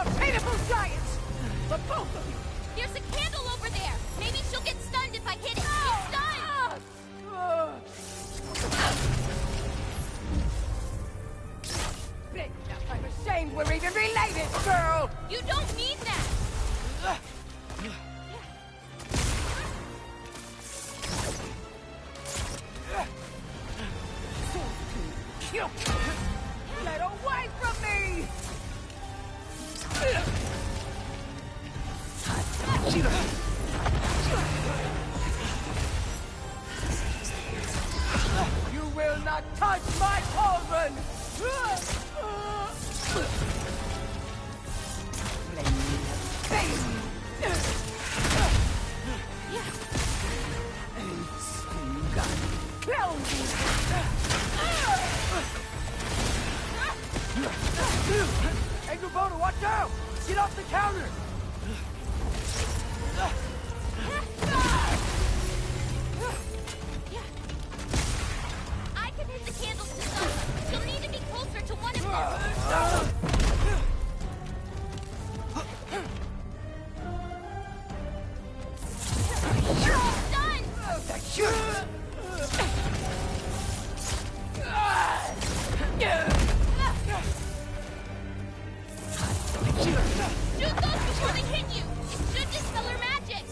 You're pitiful giants! The both of you! There's a candle over there! Maybe she'll get stunned if I hit it! She's stunned! Big enough, I'm ashamed we're even related, girl! You don't mean that! Get away from me! You will not touch my cauldron! Hey, Gabona, watch out! Get off the counter! I can hit the candles to stun. You'll need to be closer to one of them. Shoot those before they hit you! It should dispel her magic!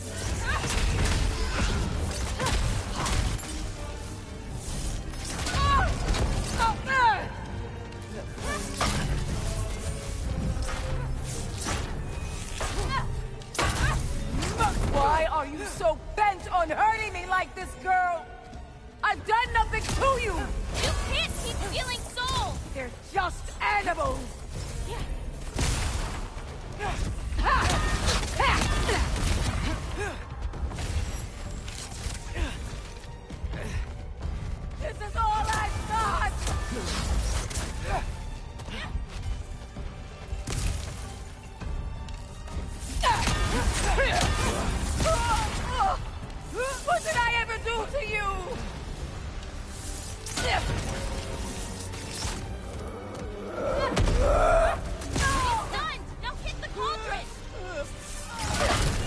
Why are you so bent on hurting me like this, girl? I've done nothing to you! You can't keep stealing souls! They're just animals! This is all I've got! What did I ever do to you? She's stunned! Now hit the cauldron!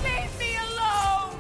Leave me alone!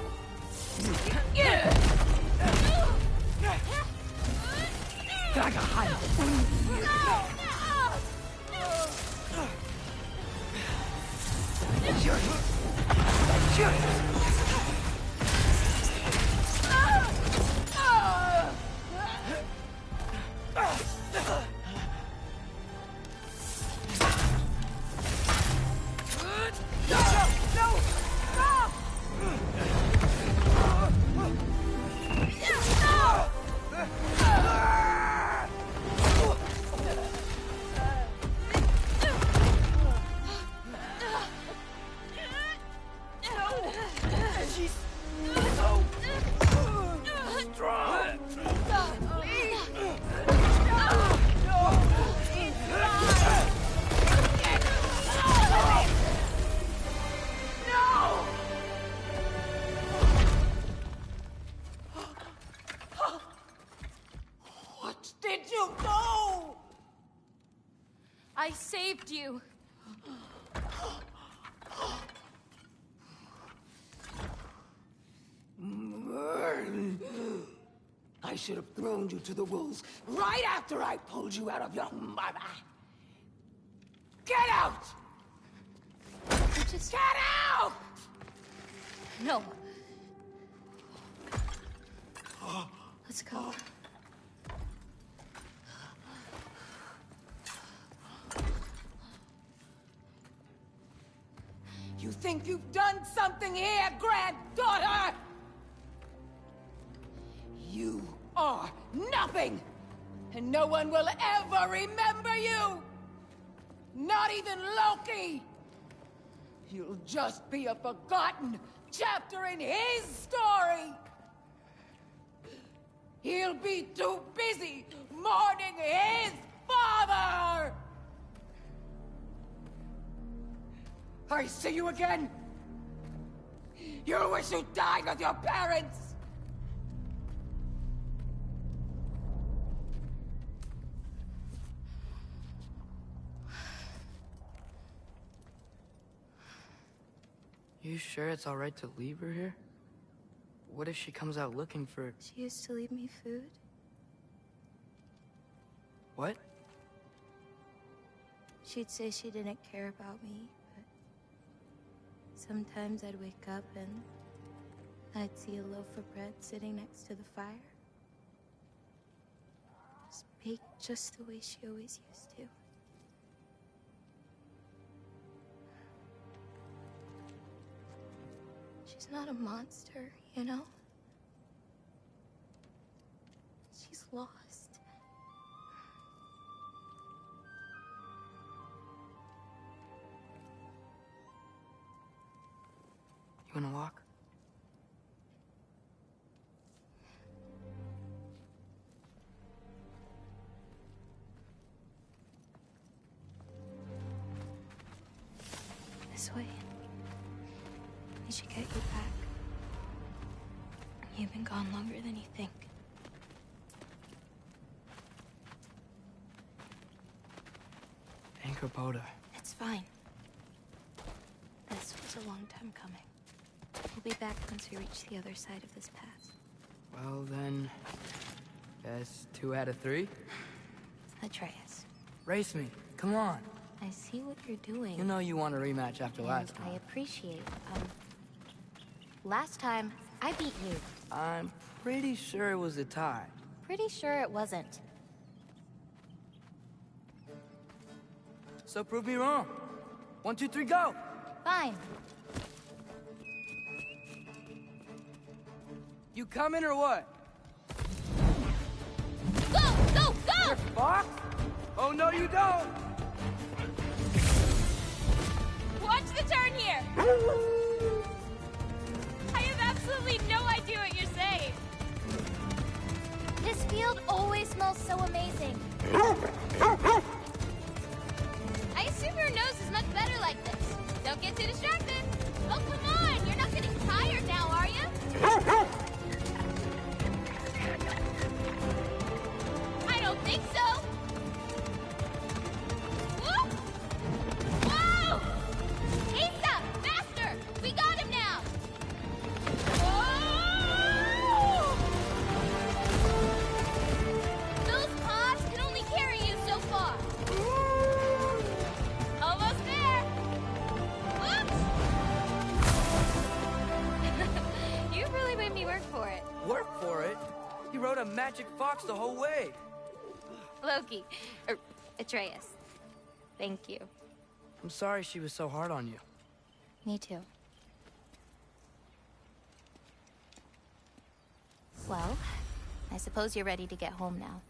I saved you. I should have thrown you to the wolves right after I pulled you out of your mama. Get out! Just... Get out! No. Let's go. You think you've done something here, granddaughter? You are nothing! And no one will ever remember you! Not even Loki! You'll just be a forgotten chapter in his story! He'll be too busy mourning his father! I see you again! You wish you died with your parents! You sure it's alright to leave her here? What if she comes out looking for... She used to leave me food. What? She'd say she didn't care about me, but sometimes I'd wake up and I'd see a loaf of bread sitting next to the fire. Just baked just the way she always used to. She's not a monster, you know? She's lost. You wanna walk? This way. We should get you back. You've been gone longer than you think. Anchor-Boda. It's fine. This was a long time coming. We'll be back once we reach the other side of this pass. Well then... Guess 2 out of 3? Atreus, Race me. Come on. I see what you're doing. You know you want a rematch after last I time. appreciate, last time, I beat you. I'm pretty sure it was a tie. Pretty sure it wasn't. So prove me wrong. 1, 2, 3, go! Fine. You coming or what? Go! Go! Go! Fox? Oh no you don't! Watch the turn here! I have absolutely no idea what you're saying. This field always smells so amazing. I assume your nose is much better like this. Don't get too distracted. Oh, come on! You're not getting tired now, are you? I don't think so. Whoop! Whoa! Asa! Faster! We got him now! Whoa! Those paws can only carry you so far. Almost there! Whoops! You really made me work for it. Work for it? You rode a magic fox the whole way. Loki. Atreus. Thank you. I'm sorry she was so hard on you. Me too. Well, I suppose you're ready to get home now.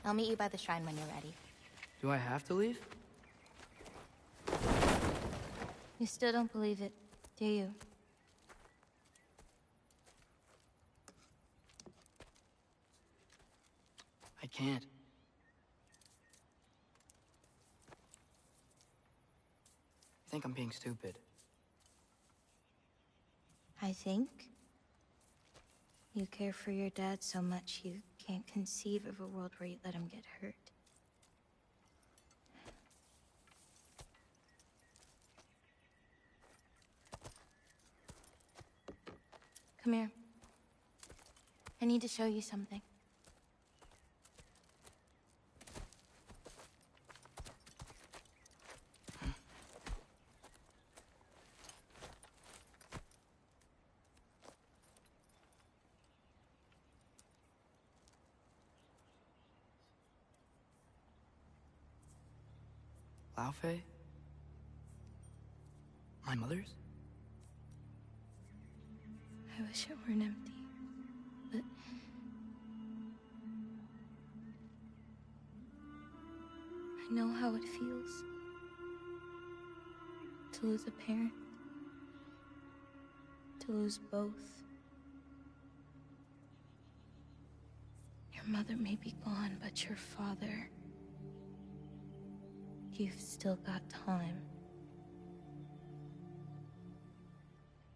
I'll meet you by the shrine when you're ready. Do I have to leave? You still don't believe it, do you? I can't. I think I'm being stupid. I think you care for your dad so much you can't conceive of a world where you let him get hurt. Come here. I need to show you something. Laufey? My mother's? I wish it weren't empty, but I know how it feels to lose a parent, to lose both. Your mother may be gone, but your father, you've still got time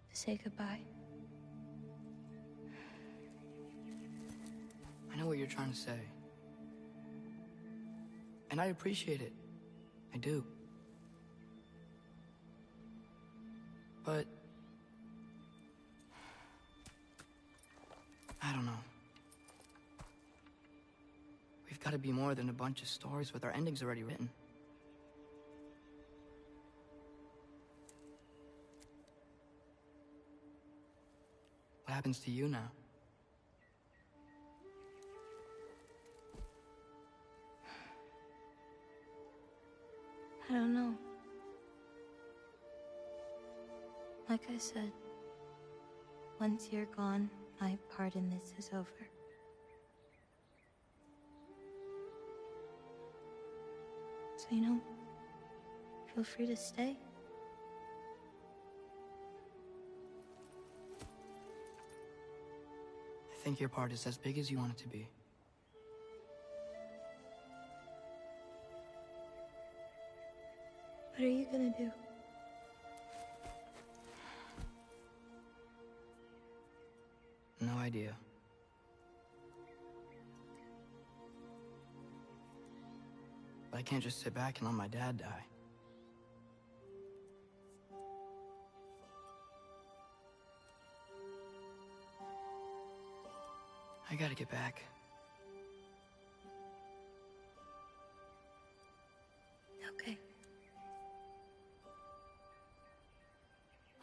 to say goodbye. I know what you're trying to say. And I appreciate it. I do. But gotta be more than a bunch of stories with our endings already written. What happens to you now? I don't know. Like I said, once you're gone, my part in this is over. So, feel free to stay. I think your part is as big as you want it to be. What are you gonna do? No idea. But I can't just sit back and let my dad die. I gotta get back. Okay.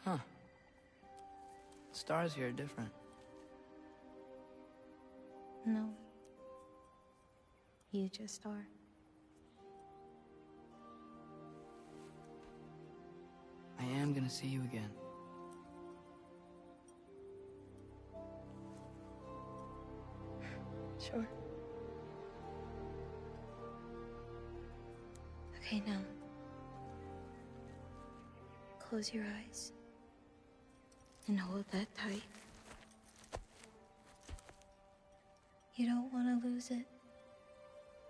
Huh. Stars here are different. No. You just are. I am gonna see you again. Sure. Okay, now. Close your eyes. And hold that tight. You don't want to lose it.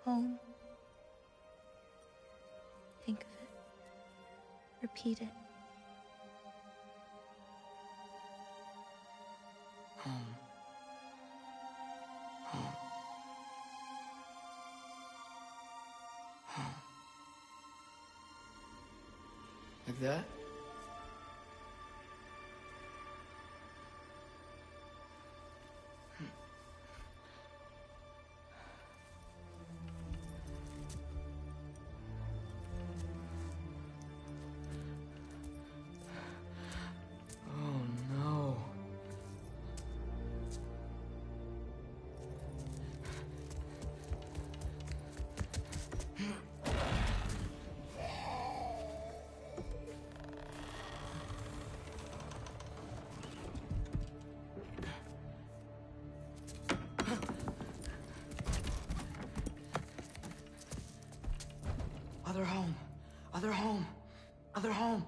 Home. Think of it. Repeat it. Home. Home. Home. Like that? Other home. Other home. Other home.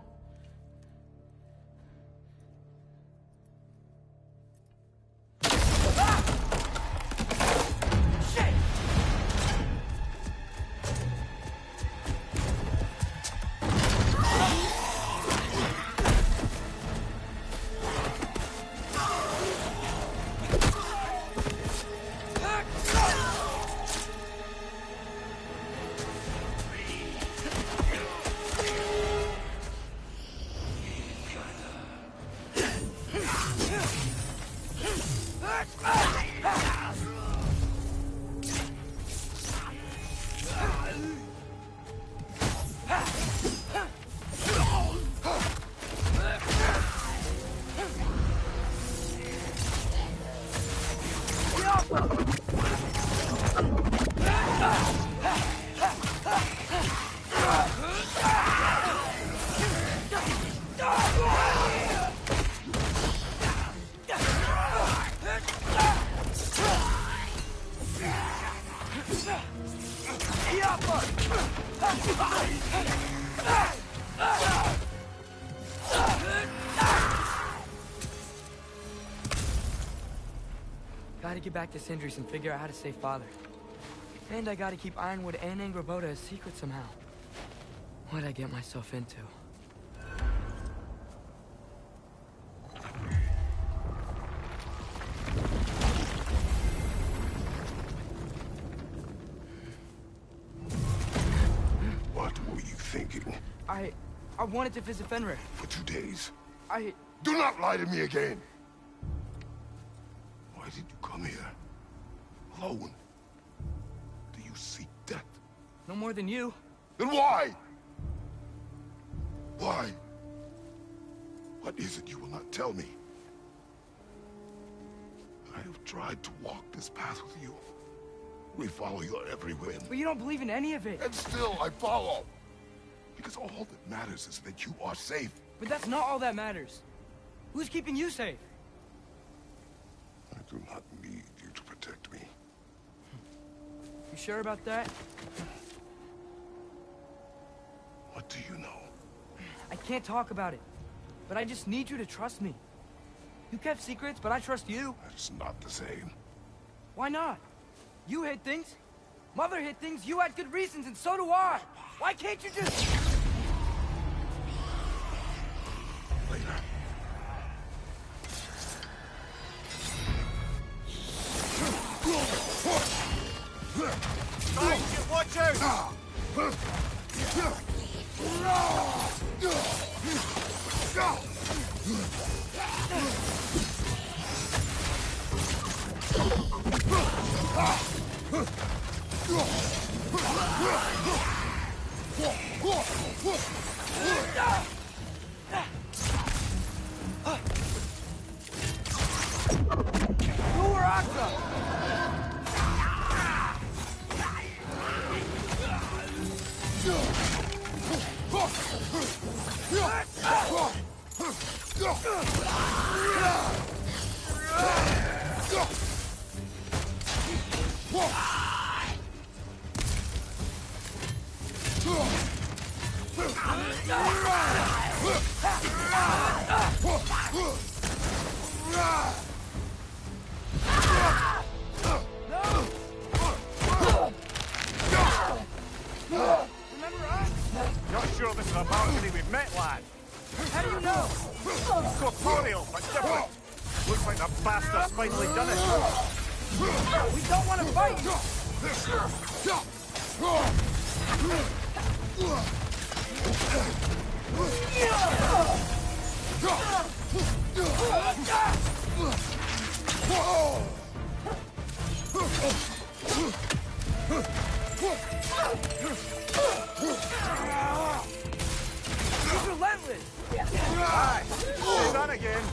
Gotta get back to Sindri's and figure out how to save Father. And I gotta keep Ironwood and Angrboda a secret somehow. What'd I get myself into? What were you thinking? I wanted to visit Fenrir. For 2 days? I... Do not lie to me again! Why did you come here? Alone? Do you seek death? No more than you. Then why? Why? What is it you will not tell me? I have tried to walk this path with you. We follow your every whim. But you don't believe in any of it. And still I follow. Because all that matters is that you are safe. But that's not all that matters. Who's keeping you safe? I do not need you to protect me. You sure about that? What do you know? I can't talk about it. But I just need you to trust me. You kept secrets, but I trust you. That's not the same. Why not? You hid things. Mother hid things. You had good reasons, and so do I. Why can't you just... Later. Guys, watch out! Not sure this is a balcony we've met, lad. How do you know? Corporeal, but different. Looks like the bastard's finally done it. We don't want to fight! He's relentless! Aye, say that again.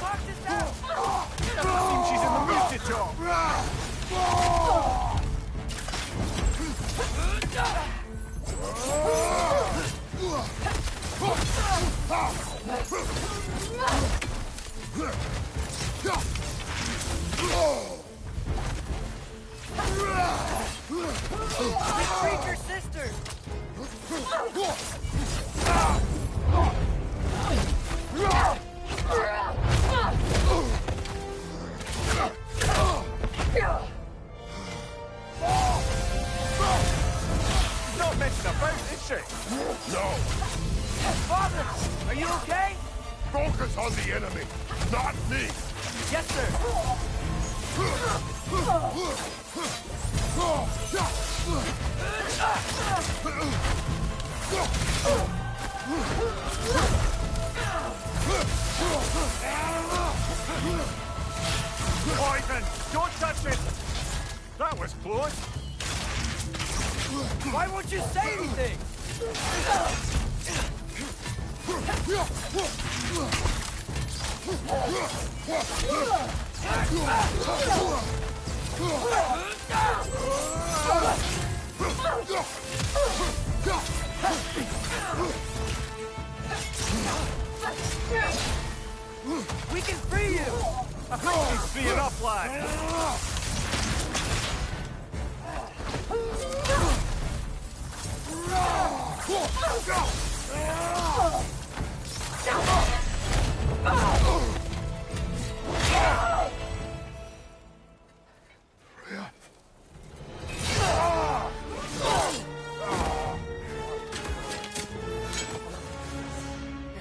Knock this out! Doesn't seem she's in the mood to talk. We freed your sister! She's not messing about, is she? No! Father, are you okay? Focus on the enemy, not me! Yes, sir. Poison! Don't touch it! That was close. Why won't you say anything? We can free you! I think she's free enough, lad.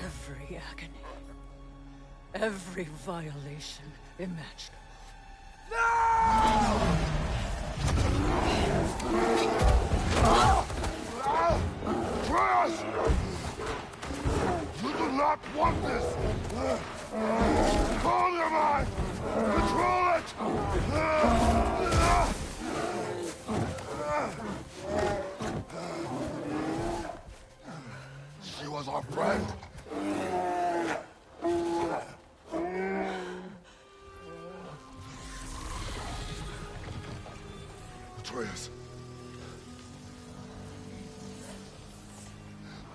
Every agony, every violation imaginable. Atreus! You do not want this! Control your mind! Control it! She was our friend. Atreus.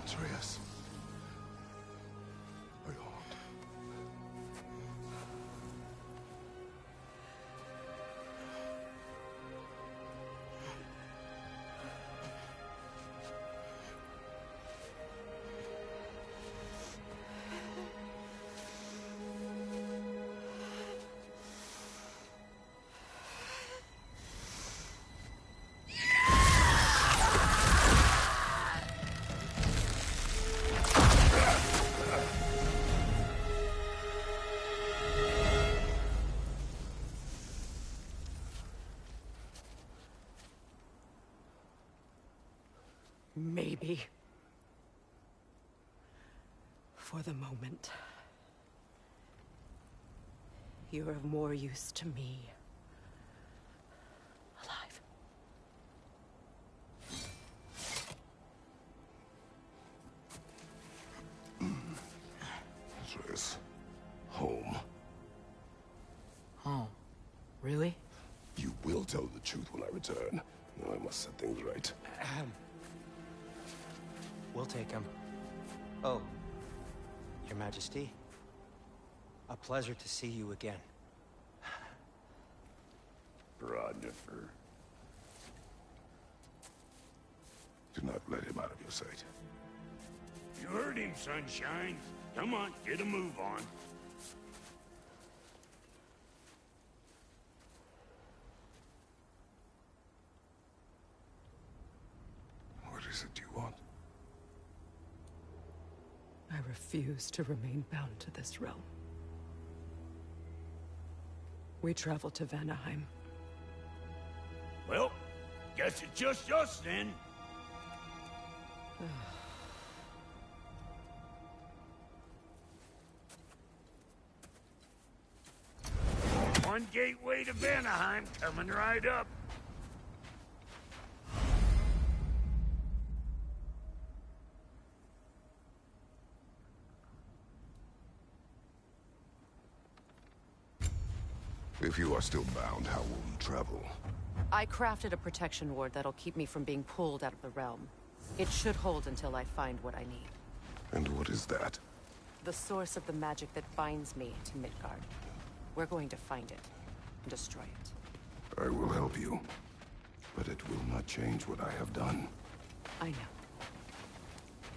Atreus. Are you harmed? Maybe. For the moment. You're of more use to me. Alive. Atreus. Home. Oh, really? You will tell the truth when I return. Now I must set things right. We'll take him. Oh, Your Majesty. A pleasure to see you again. Rodnifer. Do not let him out of your sight. You heard him, Sunshine. Come on, get a move on. What is it you want? I refuse to remain bound to this realm. We travel to Vanaheim. Well, guess it's just us then. One gateway to Vanaheim coming right up. If you are still bound, how will you travel? I crafted a protection ward that'll keep me from being pulled out of the realm. It should hold until I find what I need. And what is that? The source of the magic that binds me to Midgard. We're going to find it and destroy it. I will help you. But it will not change what I have done. I know.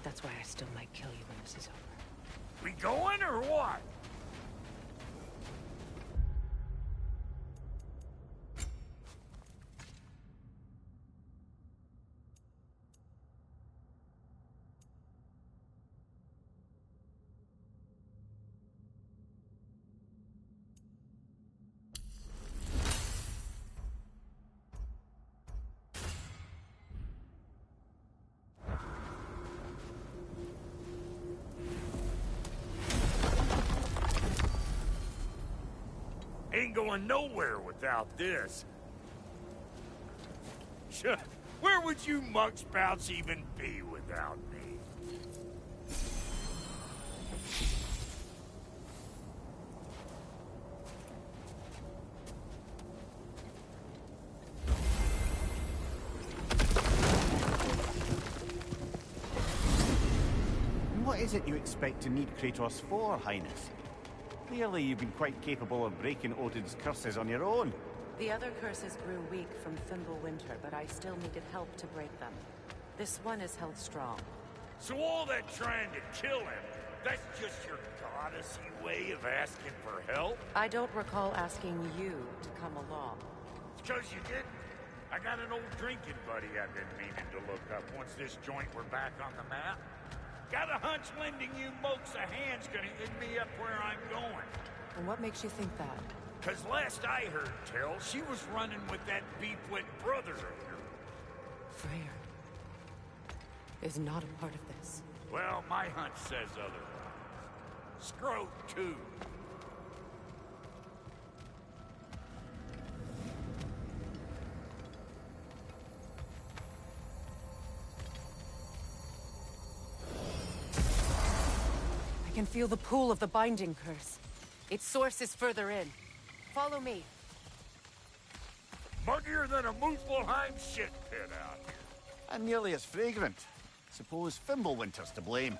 That's why I still might kill you when this is over. We going or what? Ain't going nowhere without this. Where would you muckspouts even be without me? What is it you expect to need Kratos for, Highness? Clearly you've been quite capable of breaking Odin's curses on your own. The other curses grew weak from Fimbulwinter, but I still needed help to break them. This one is held strong. So all that trying to kill him, that's just your goddessy way of asking for help? I don't recall asking you to come along. It's 'cause you didn't. I got an old drinking buddy I've been meaning to look up once this joint were back on the map. Got a hunch lending you mokes a hand's gonna end me up where I'm going. And what makes you think that? Cause last I heard tell, she was running with that beef-wit brother of yours. Freyr is not a part of this. Well, my hunch says otherwise. Scrote, too. I can feel the pull of the binding curse. Its source is further in. Follow me. Muggier than a Muspelheim shit pit out here. And nearly as fragrant. Suppose Fimbulwinter's to blame.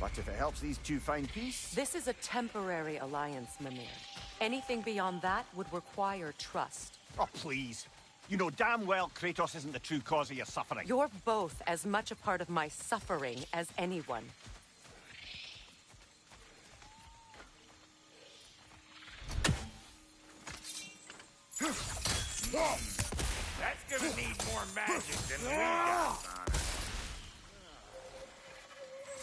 But if it helps these two find peace... This is a temporary alliance, Mimir. Anything beyond that would require trust. Oh, please. You know damn well Kratos isn't the true cause of your suffering. You're both as much a part of my suffering as anyone. That's gonna need more magic than we got on it.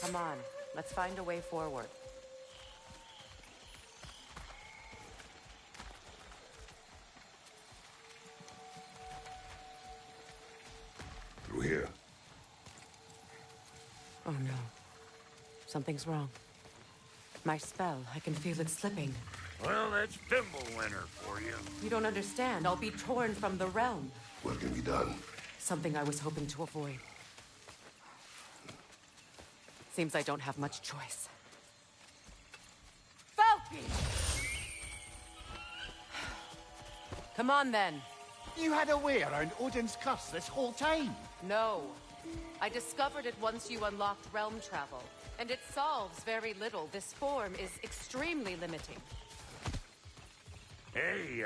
Come on, let's find a way forward. Through here. Oh no. Something's wrong. My spell, I can feel it slipping. Well, that's Fimbulwinter for you. You don't understand. I'll be torn from the realm. What can be done? Something I was hoping to avoid. Seems I don't have much choice. Falky! Come on, then. You had a way around Odin's curse this whole time? No. I discovered it once you unlocked realm travel. And it solves very little. This form is extremely limiting. Hey,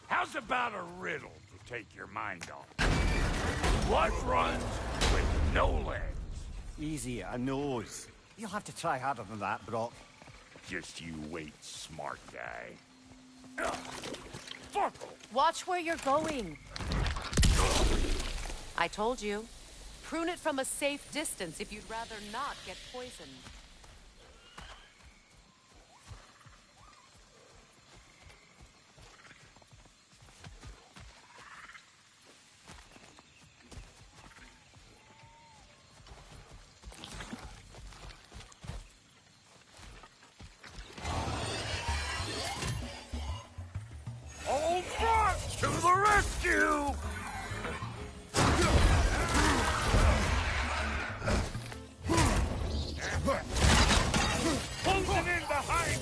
how's about a riddle to take your mind off? What runs with no legs? Easy, a nose. You'll have to try harder than that, Brock. Just you wait, smart guy. Fuck! Watch where you're going. I told you. Prune it from a safe distance if you'd rather not get poisoned. Old Brock to the rescue! Closing in behind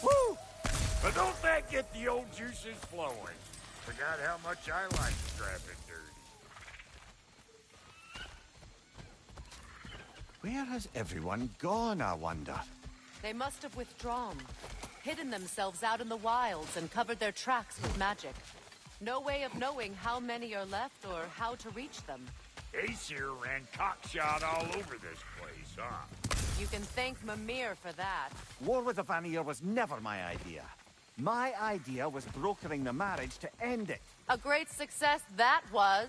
Woo! But don't that get the old juices flowing? Forgot how much I like scrapping dirty. Where has everyone gone, I wonder? They must have withdrawn, hidden themselves out in the wilds and covered their tracks with magic. No way of knowing how many are left or how to reach them. Aesir ran cockshot all over this place, huh? You can thank Mimir for that. War with the Vanir was never my idea. My idea was brokering the marriage to end it. A great success that was.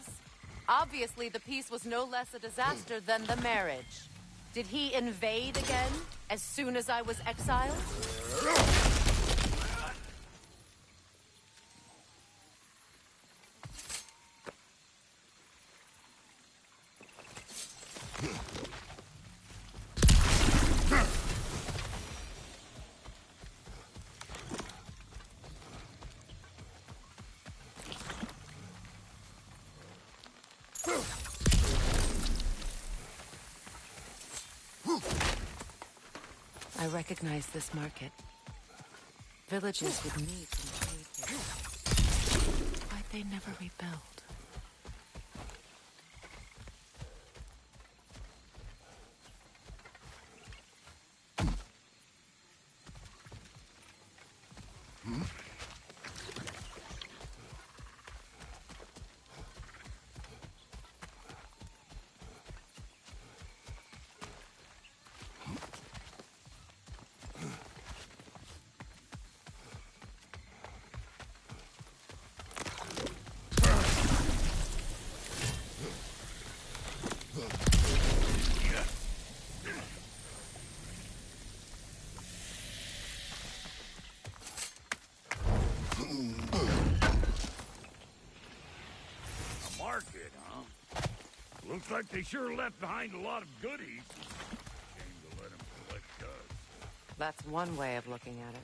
Obviously, the peace was no less a disaster than the marriage. Did he invade again, as soon as I was exiled? I recognize this market. Villages with meat and trade here. Why'd they never rebuild? like they sure left behind a lot of goodies. Shame to let them collect dust. That's one way of looking at it.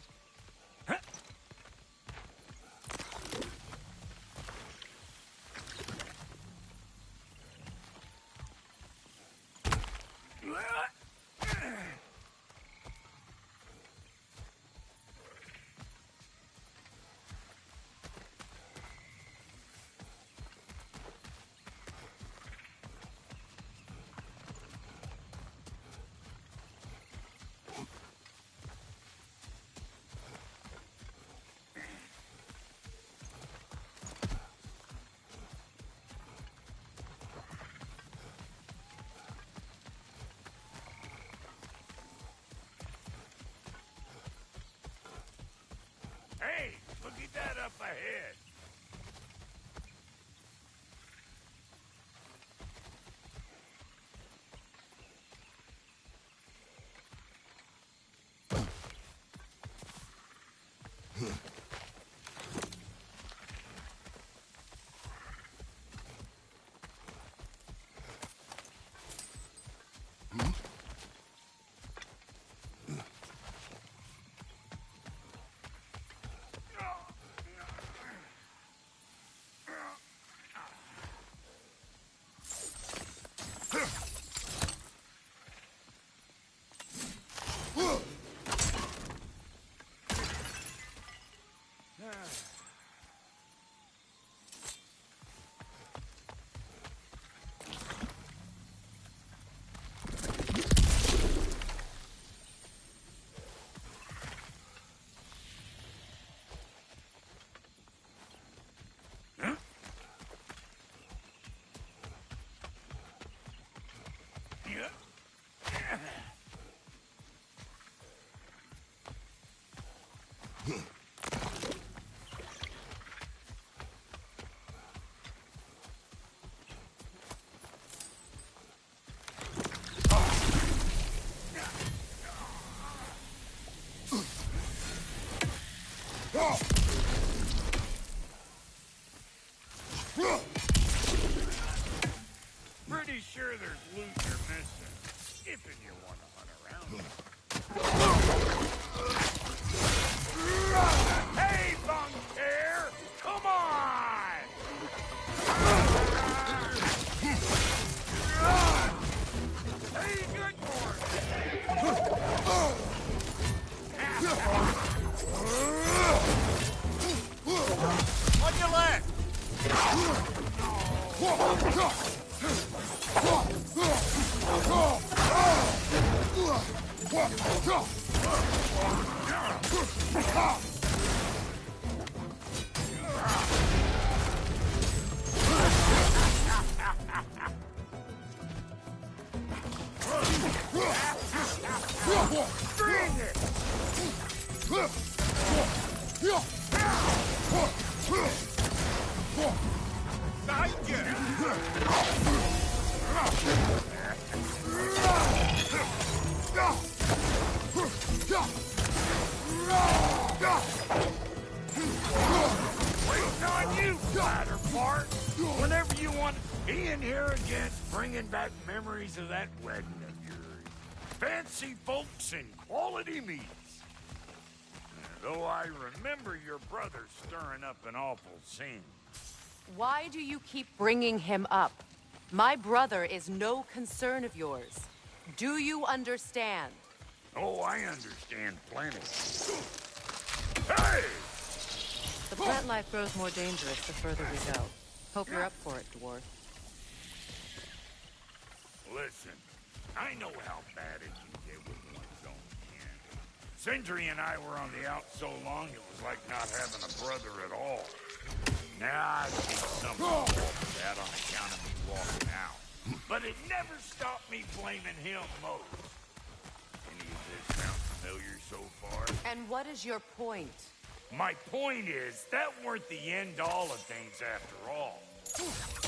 Hey, look at that up ahead. Pretty sure there's loot you're missing, if you want to hunt around. Hey, Bunker! Come on! Hey, good on your left! Bring it! Thank you! Waiting on you, bladder fart! Whenever you want to be in here again, bringing back memories of that wedding of yours. Fancy folks and quality meats. Though I remember your brother stirring up an awful scene. Why do you keep bringing him up? My brother is no concern of yours. Do you understand? Oh, I understand plenty. Hey! The plant life grows more dangerous the further we go. Hope you're up for it, dwarf. Listen, I know how bad it can get with one's own kin. Sindri and I were on the out so long it was like not having a brother at all. Now I see something wrong with that on account of me walking out. But it never stopped me blaming him most. Any of this sound familiar so far? And what is your point? My point is, that weren't the end-all of things after all.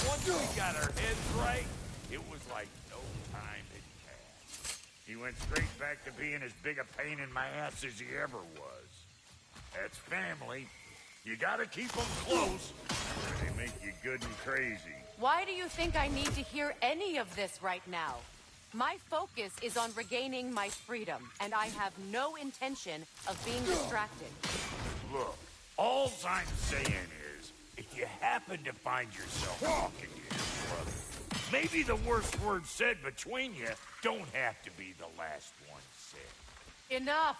Once we got our heads right, it was like no time had passed. He went straight back to being as big a pain in my ass as he ever was. That's family. You gotta keep them close. They make you good and crazy. Why do you think I need to hear any of this right now? My focus is on regaining my freedom, and I have no intention of being distracted. Look, all I'm saying is, if you happen to find yourself talking to your brother, maybe the worst words said between you don't have to be the last one said. Enough!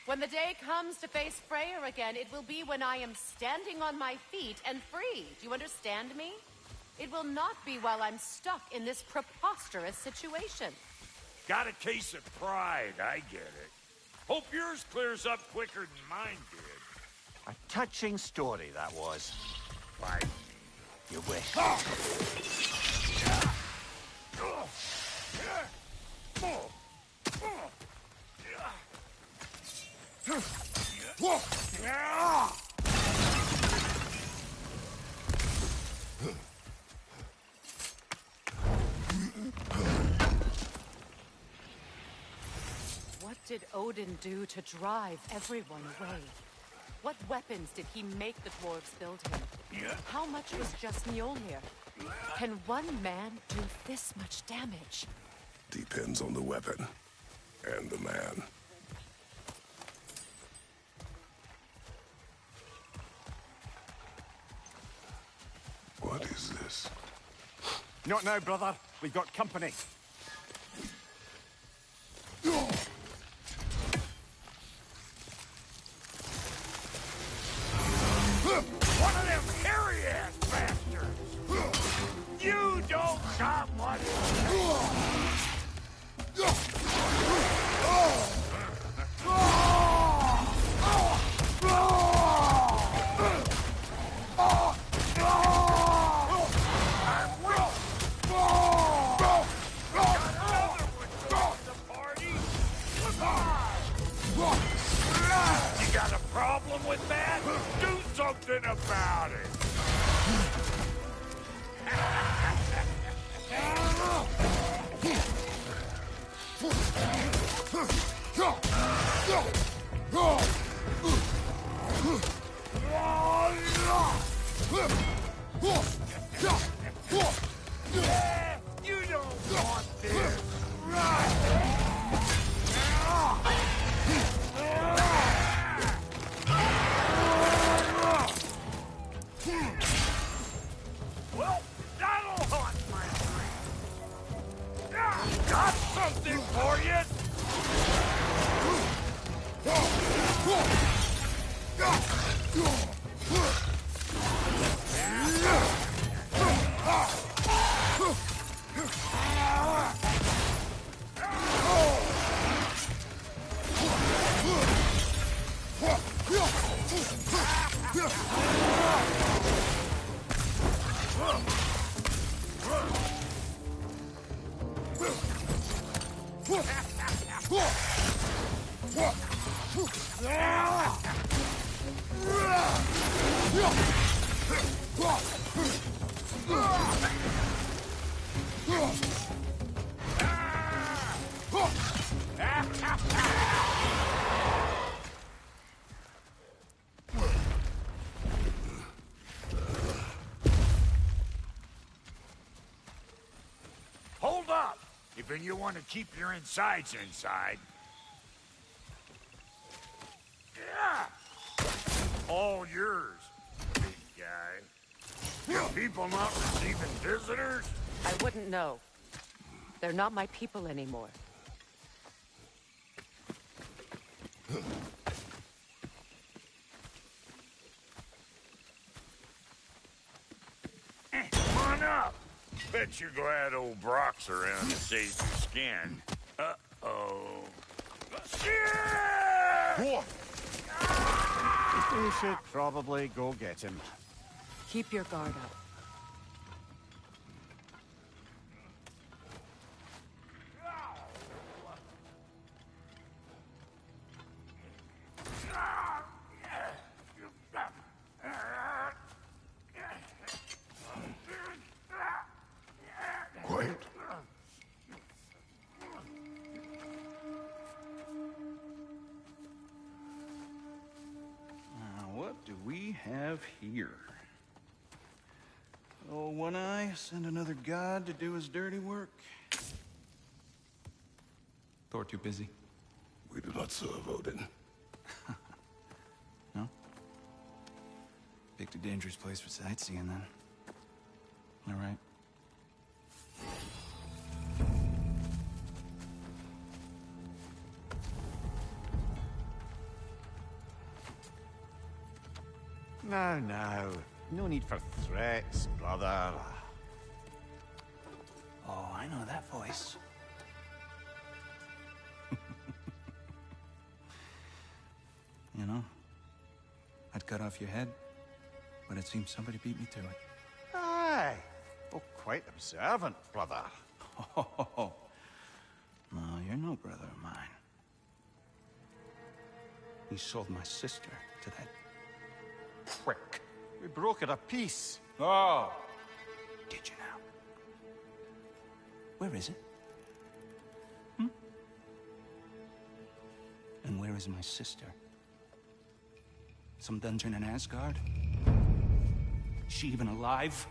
When the day comes to face Freyr again, it will be when I am standing on my feet and free. Do you understand me? It will not be while I'm stuck in this preposterous situation. Got a case of pride, I get it. Hope yours clears up quicker than mine did. A touching story, that was. By me. You wish. What did Odin do to drive everyone away? What weapons did he make the dwarves build him? How much was just Mjolnir? Can one man do this much damage? Depends on the weapon. And the man. What is this? Not now, brother. We've got company. One of them hairy-ass bastards! You don't got what it You got a problem with that? Do something about it! You don't want this! Well, that'll haunt my dream. Got something for you. Hold up! If you want to keep your insides inside. Yeah! All yours, big guy. Your people not receiving visitors? I wouldn't know. They're not my people anymore. Come on up. Bet you're glad old Brock's around to save your skin. Uh-oh. Shit! We should probably go get him. Keep your guard up. Quiet. What do we have here? Oh, One Eye, send another god to do his dirty work. Thor too busy? We do not serve Odin. No? Picked a dangerous place for sightseeing, then. All right. Now, now. No need for threats, brother. Oh, I know that voice. You know, I'd cut off your head, but it seems somebody beat me to it. Aye. Oh, quite observant, brother. Oh, no, you're no brother of mine. You sold my sister to that prick. We broke it a piece. Oh! Did you now? Where is it? Hmm? And where is my sister? Some dungeon in Asgard? Is she even alive?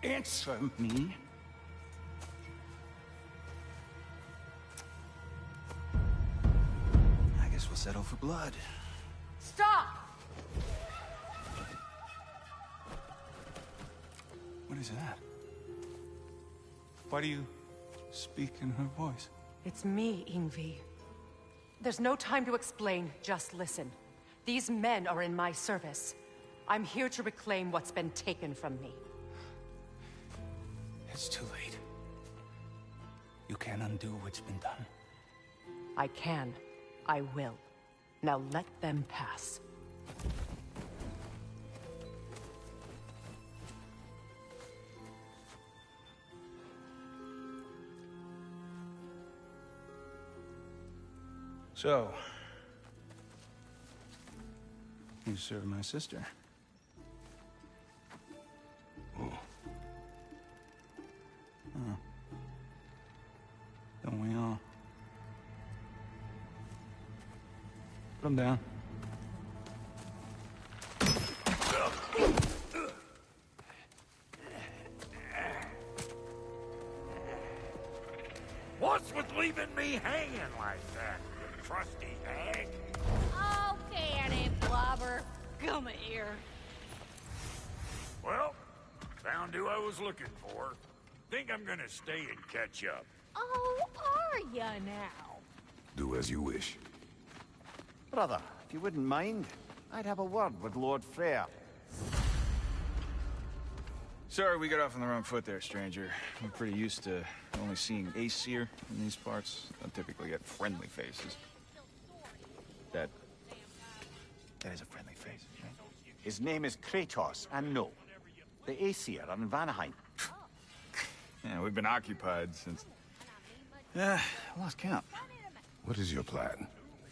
Answer me. I guess we'll settle for blood. Stop! What is that? Why do you speak in her voice? It's me, Ingvi. There's no time to explain, just listen. These men are in my service. I'm here to reclaim what's been taken from me. It's too late. You can't undo what's been done. I can. I will. Now let them pass. So, you serve my sister. Oh. Don't we all? Put him down. What's with leaving me hanging like that, you trusty hag? Okay, Aunt Blobber. Come here. Well, found who I was looking for. Think I'm gonna stay and catch up. Oh, are ya now? Do as you wish. Brother, if you wouldn't mind, I'd have a word with Lord Freyr. Sorry we got off on the wrong foot there, stranger. I'm pretty used to only seeing Aesir in these parts. Don't typically get friendly faces. That is a friendly face, right? His name is Kratos, and no, the Aesir are in Vanaheim. Yeah, we've been occupied since... I lost count. What is your plan?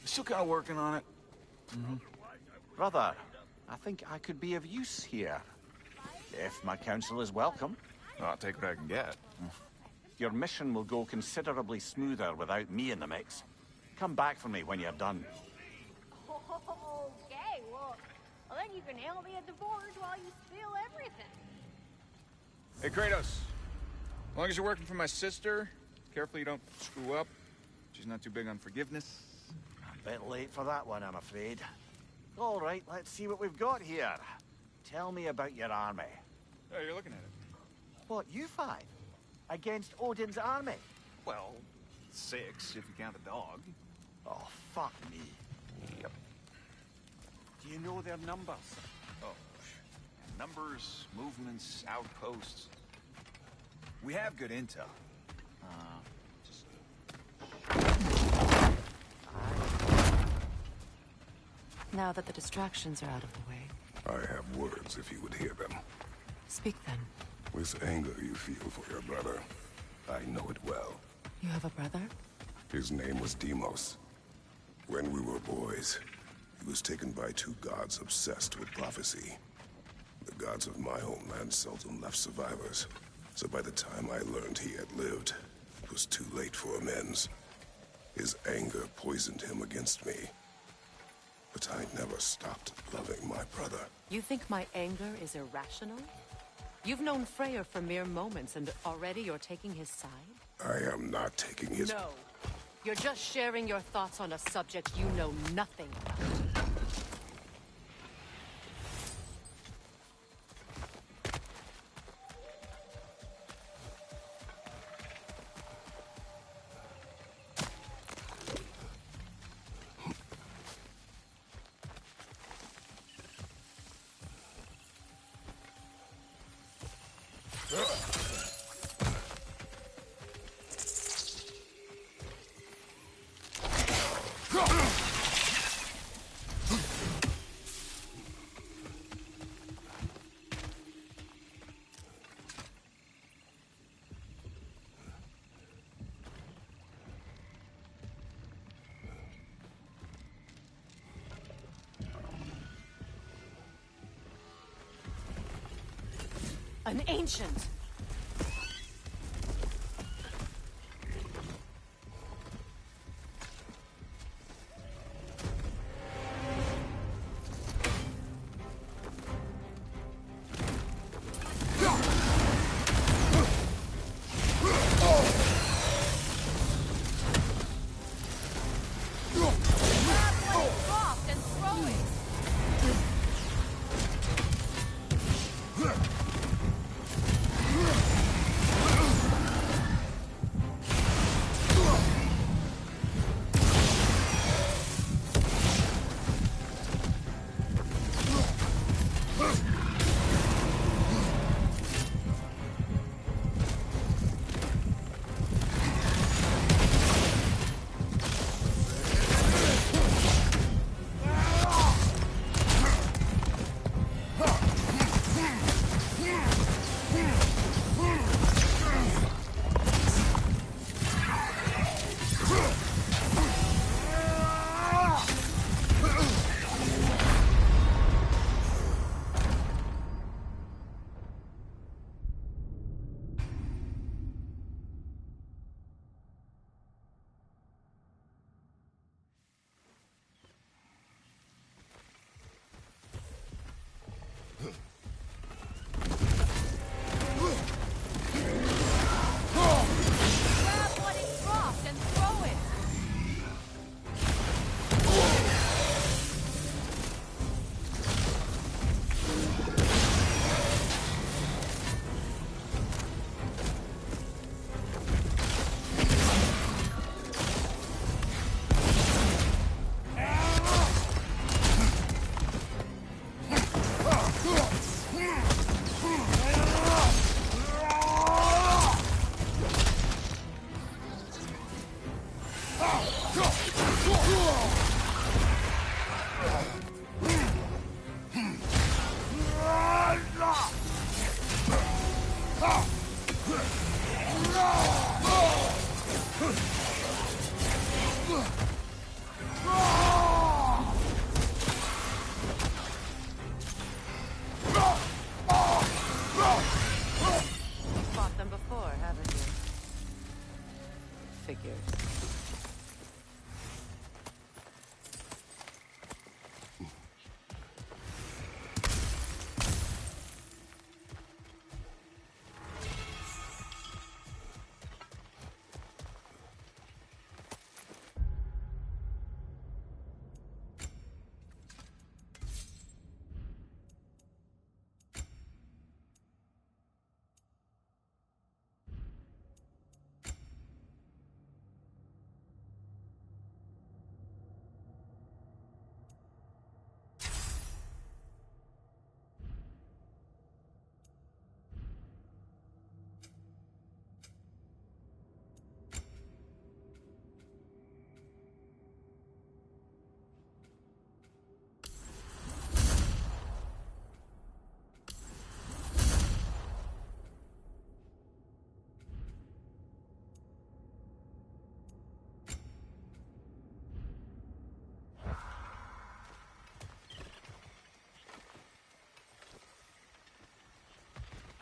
Still kind of working on it. Brother, I think I could be of use here. If my counsel is welcome. I'll take what I can get. Your mission will go considerably smoother without me in the mix. Come back for me when you're done. Okay, well, then you can help me at the forge while you spill everything. Hey, Kratos. As long as you're working for my sister, careful you don't screw up. She's not too big on forgiveness. A bit late for that one, I'm afraid. All right, let's see what we've got here. Tell me about your army. Oh, you're looking at it. What, you five? Against Odin's army? Well, 6, if you count the dog. Oh, fuck me. Yep. Do you know their numbers? Oh, numbers, movements, outposts. We have good intel. Now that the distractions are out of the way, I have words if you would hear them. speak then. This anger you feel for your brother, I know it well. You have a brother? His name was Deimos. When we were boys, he was taken by 2 gods obsessed with prophecy. The gods of my homeland seldom left survivors, so by the time I learned he had lived, it was too late for amends. His anger poisoned him against me. But I never stopped loving my brother. You think my anger is irrational? You've known Freyr for mere moments, and already you're taking his side? I am not taking his... No. You're just sharing your thoughts on a subject you know nothing about. An ancient!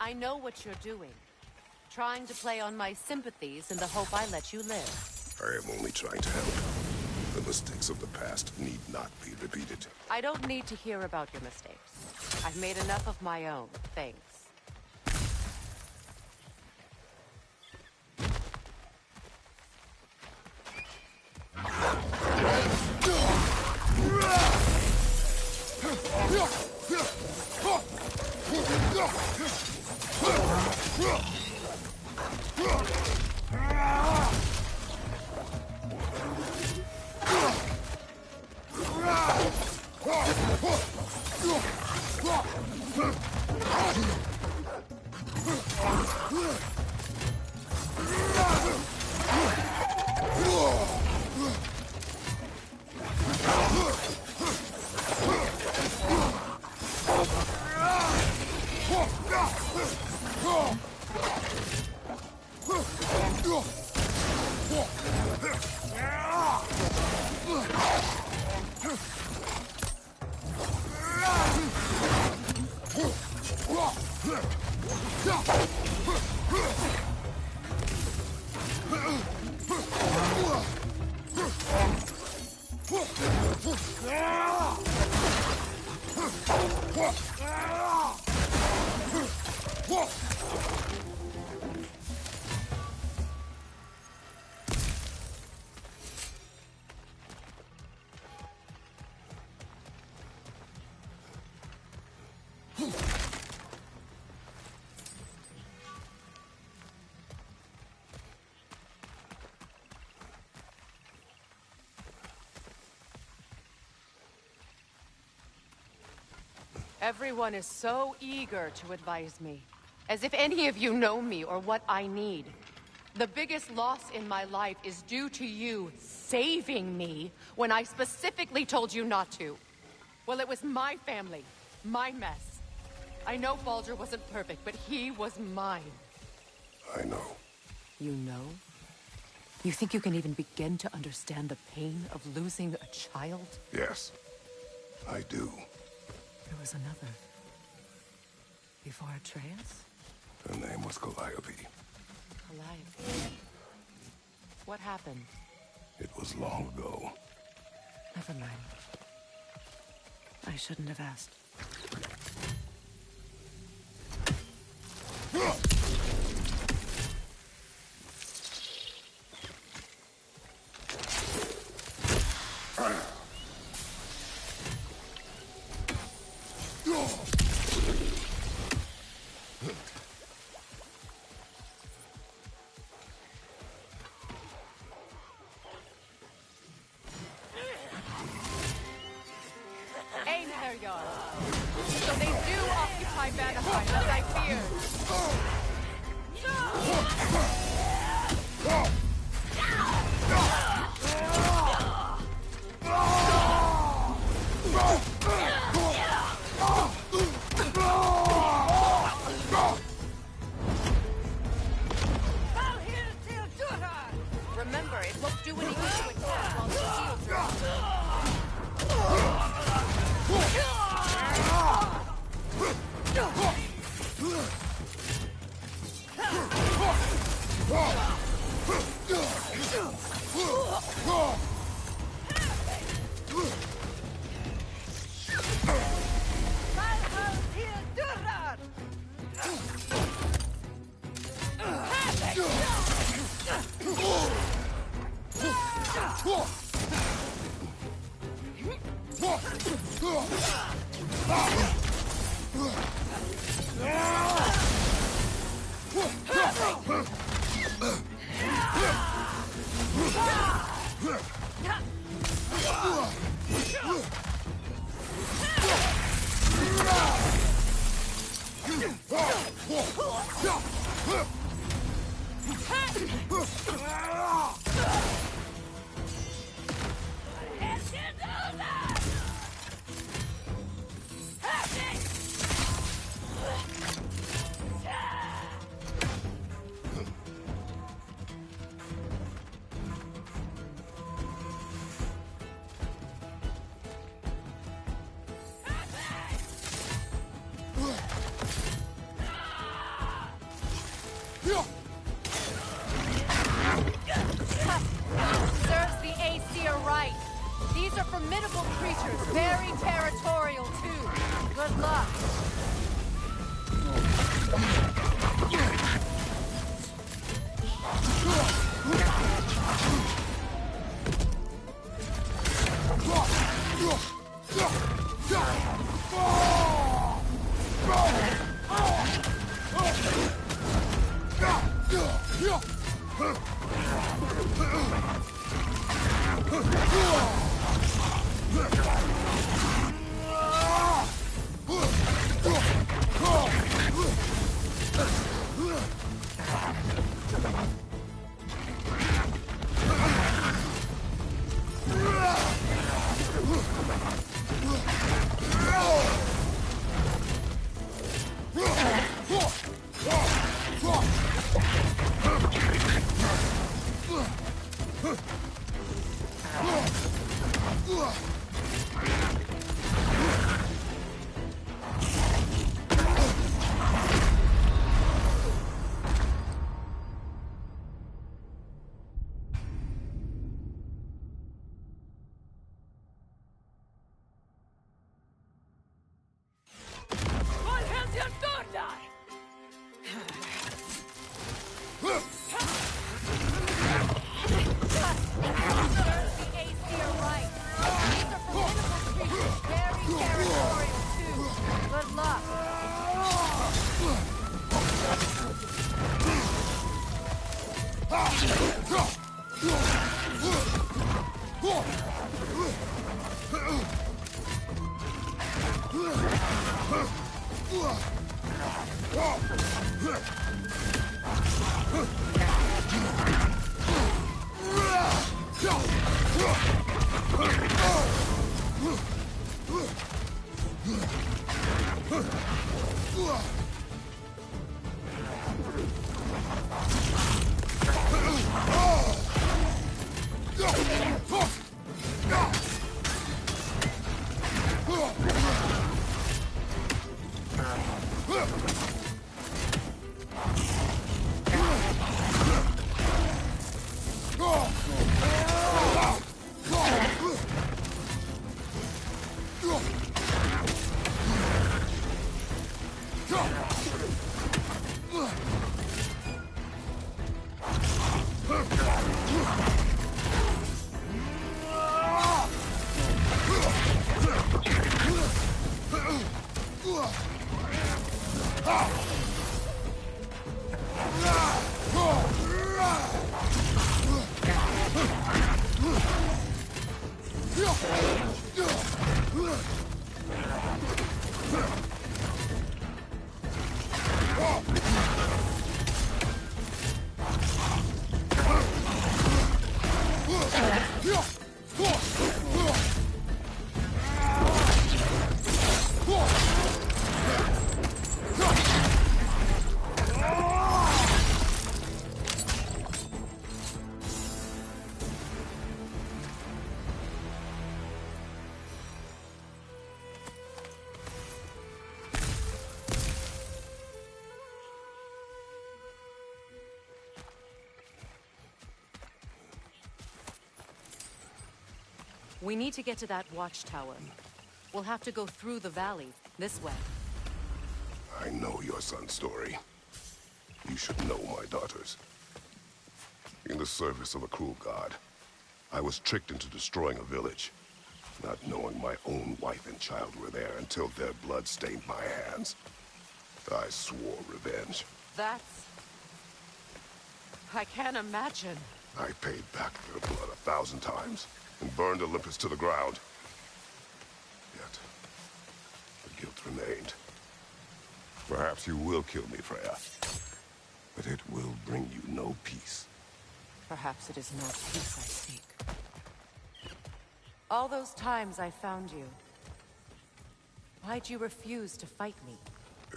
I know what you're doing. Trying to play on my sympathies in the hope I let you live. I am only trying to help. The mistakes of the past need not be repeated. I don't need to hear about your mistakes. I've made enough of my own, thanks. Everyone is so eager to advise me, as if any of you know me or what I need. The biggest loss in my life is due to you saving me when I specifically told you not to. Well, it was my family, my mess. I know Baldur wasn't perfect, but he was mine. I know. You know? You think you can even begin to understand the pain of losing a child? Yes, I do. There was another. Before Atreus? Her name was Calliope. Calliope. What happened? It was long ago. Never mind. I shouldn't have asked. So they do occupy Vanaheim, as I feared. Remember, it won't do any good to attack while the shields are Serves the Aesir right. These are formidable creatures, very territorial too. Good luck. We need to get to that watchtower. We'll have to go through the valley, this way. I know your son's story. You should know my daughter's. In the service of a cruel god, I was tricked into destroying a village, not knowing my own wife and child were there until their blood stained my hands. I swore revenge. That's... I can't imagine. I paid back their blood 1,000 times and burned Olympus to the ground. Yet, the guilt remained. Perhaps you will kill me, Freya, but it will bring you no peace. Perhaps it is not peace I seek. All those times I found you, why'd you refuse to fight me?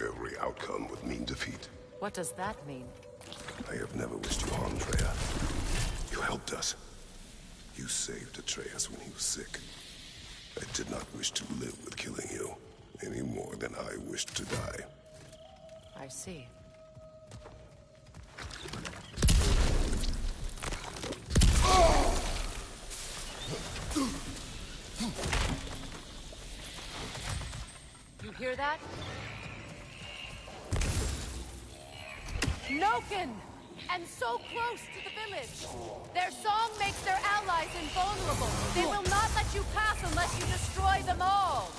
Every outcome would mean defeat. What does that mean? I have never wished you harm, Freya. You helped us. You saved Atreus when he was sick. I did not wish to live with killing you, any more than I wished to die. I see. You hear that? Noken! And so close to the village! Their song makes their allies invulnerable. They will not let you pass unless you destroy them all!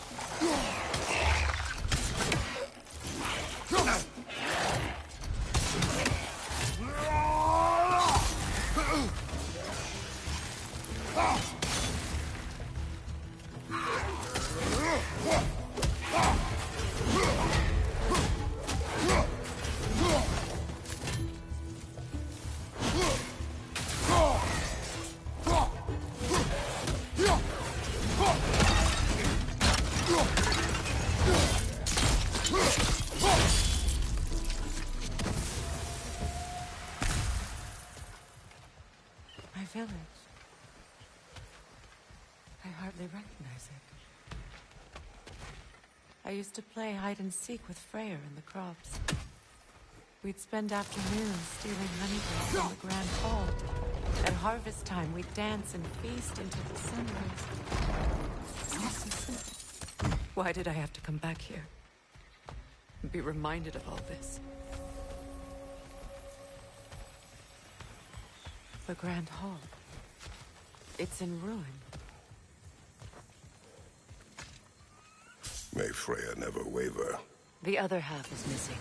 My village. I heard hardly recognize it. I used to play hide and seek with Freyr in the crops. We'd spend afternoons stealing honeybees from the Grand Hall. At harvest time, we'd dance and feast into the sunrise. Why did I have to come back here? And be reminded of all this? The Grand Hall. It's in ruin. May Freya never waver. The other half is missing.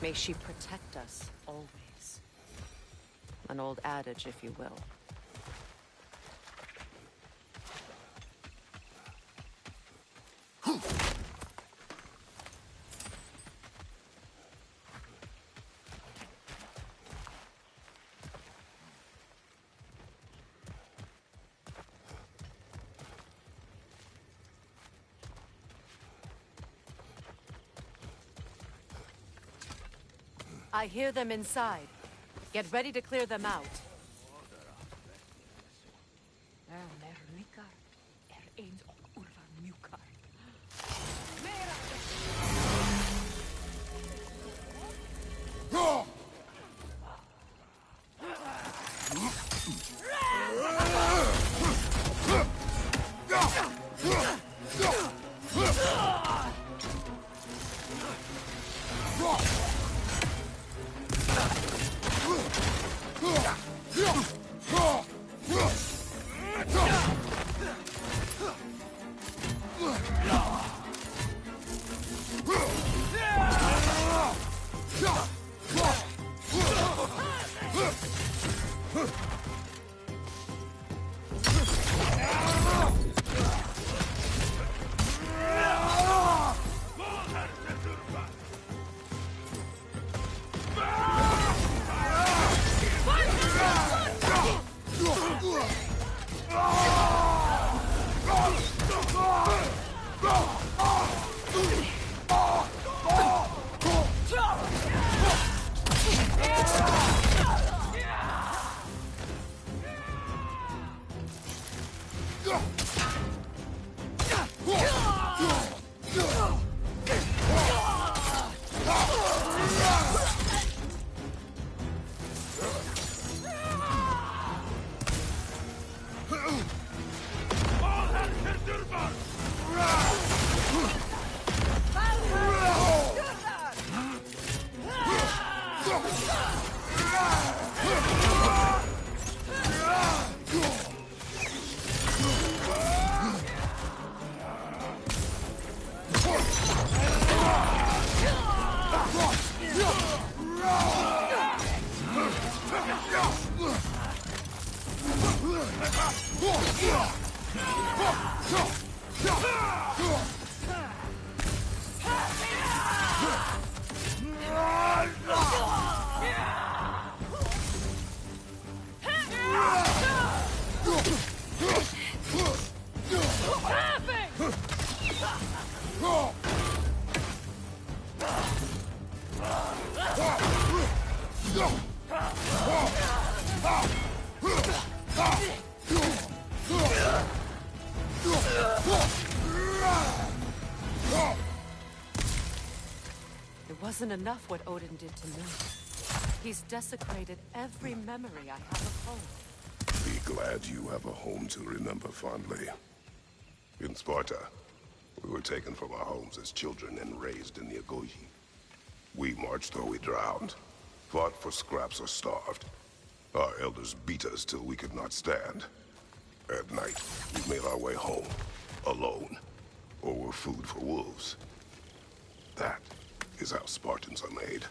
May she protect us, always. An old adage, if you will. I hear them inside. Get ready to clear them out. It wasn't enough what Odin did to me. He's desecrated every memory I have of home. Be glad you have a home to remember fondly. In Sparta, we were taken from our homes as children and raised in the Agogi. We marched or we drowned, fought for scraps or starved. Our elders beat us till we could not stand. At night, we made our way home, alone, or were food for wolves. That is how Spartans are made.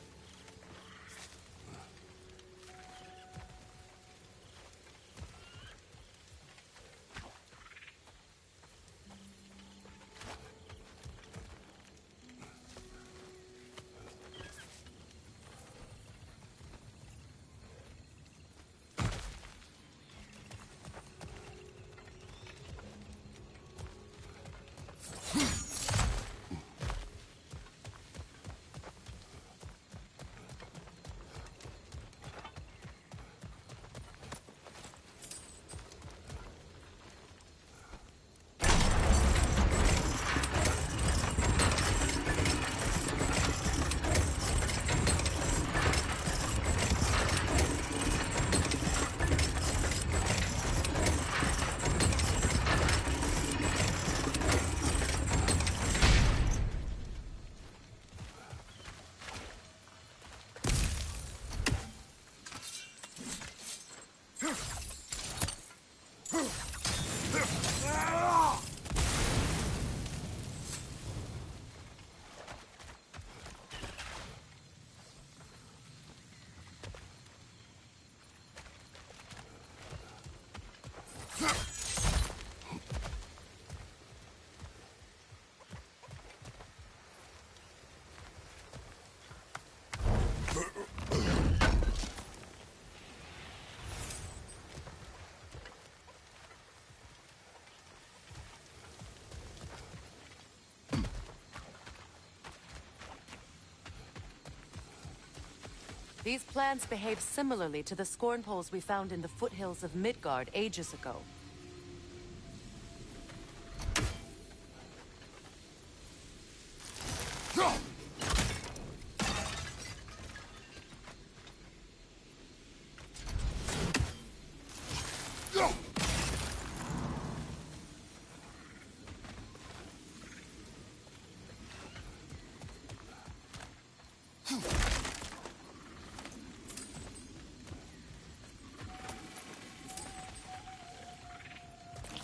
These plants behave similarly to the scorn poles we found in the foothills of Midgard ages ago.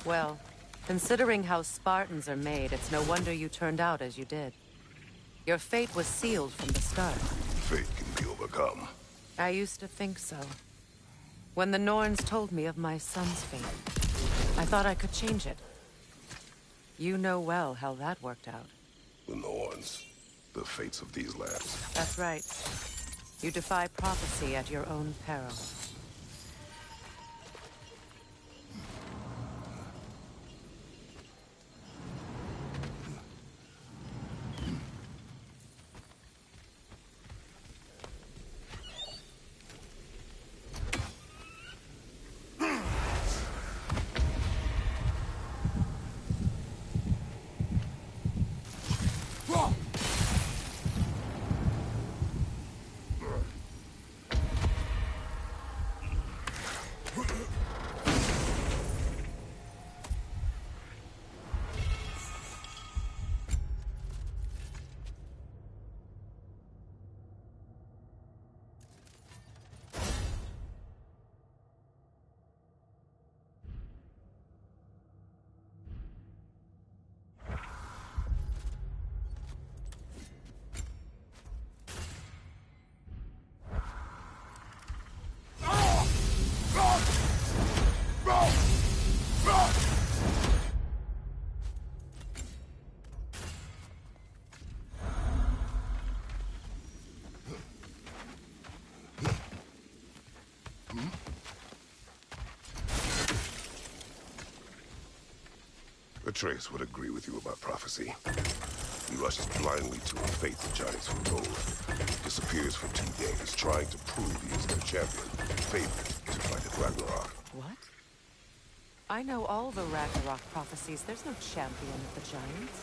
Well, considering how Spartans are made, it's no wonder you turned out as you did. Your fate was sealed from the start. Fate can be overcome. I used to think so. When the Norns told me of my son's fate, I thought I could change it. You know well how that worked out. The Norns. The fates of these lands. That's right. You defy prophecy at your own peril. Atreus would agree with you about prophecy. He rushes blindly to a fate the giants foretold. Disappears for 2 days, trying to prove he is their champion, favored to fight at Ragnarok. What? I know all the Ragnarok prophecies. There's no champion of the giants.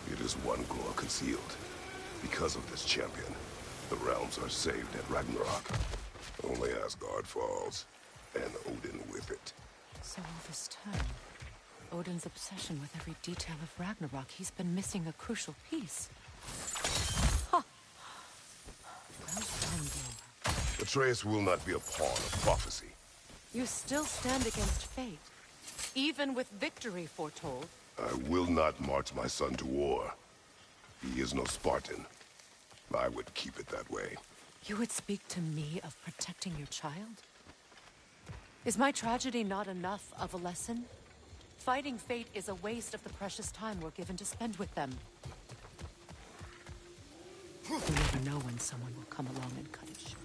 It is one glow concealed. Because of this champion, the realms are saved at Ragnarok. Only Asgard falls, and Odin with it. So all this time, Odin's obsession with every detail of Ragnarok, he's been missing a crucial piece. Huh. Well done, Thor. Atreus will not be a pawn of prophecy. You still stand against fate, even with victory foretold. I will not march my son to war. He is no Spartan. I would keep it that way. You would speak to me of protecting your child? Is my tragedy not enough of a lesson? Fighting fate is a waste of the precious time we're given to spend with them. You never know when someone will come along and cut it short.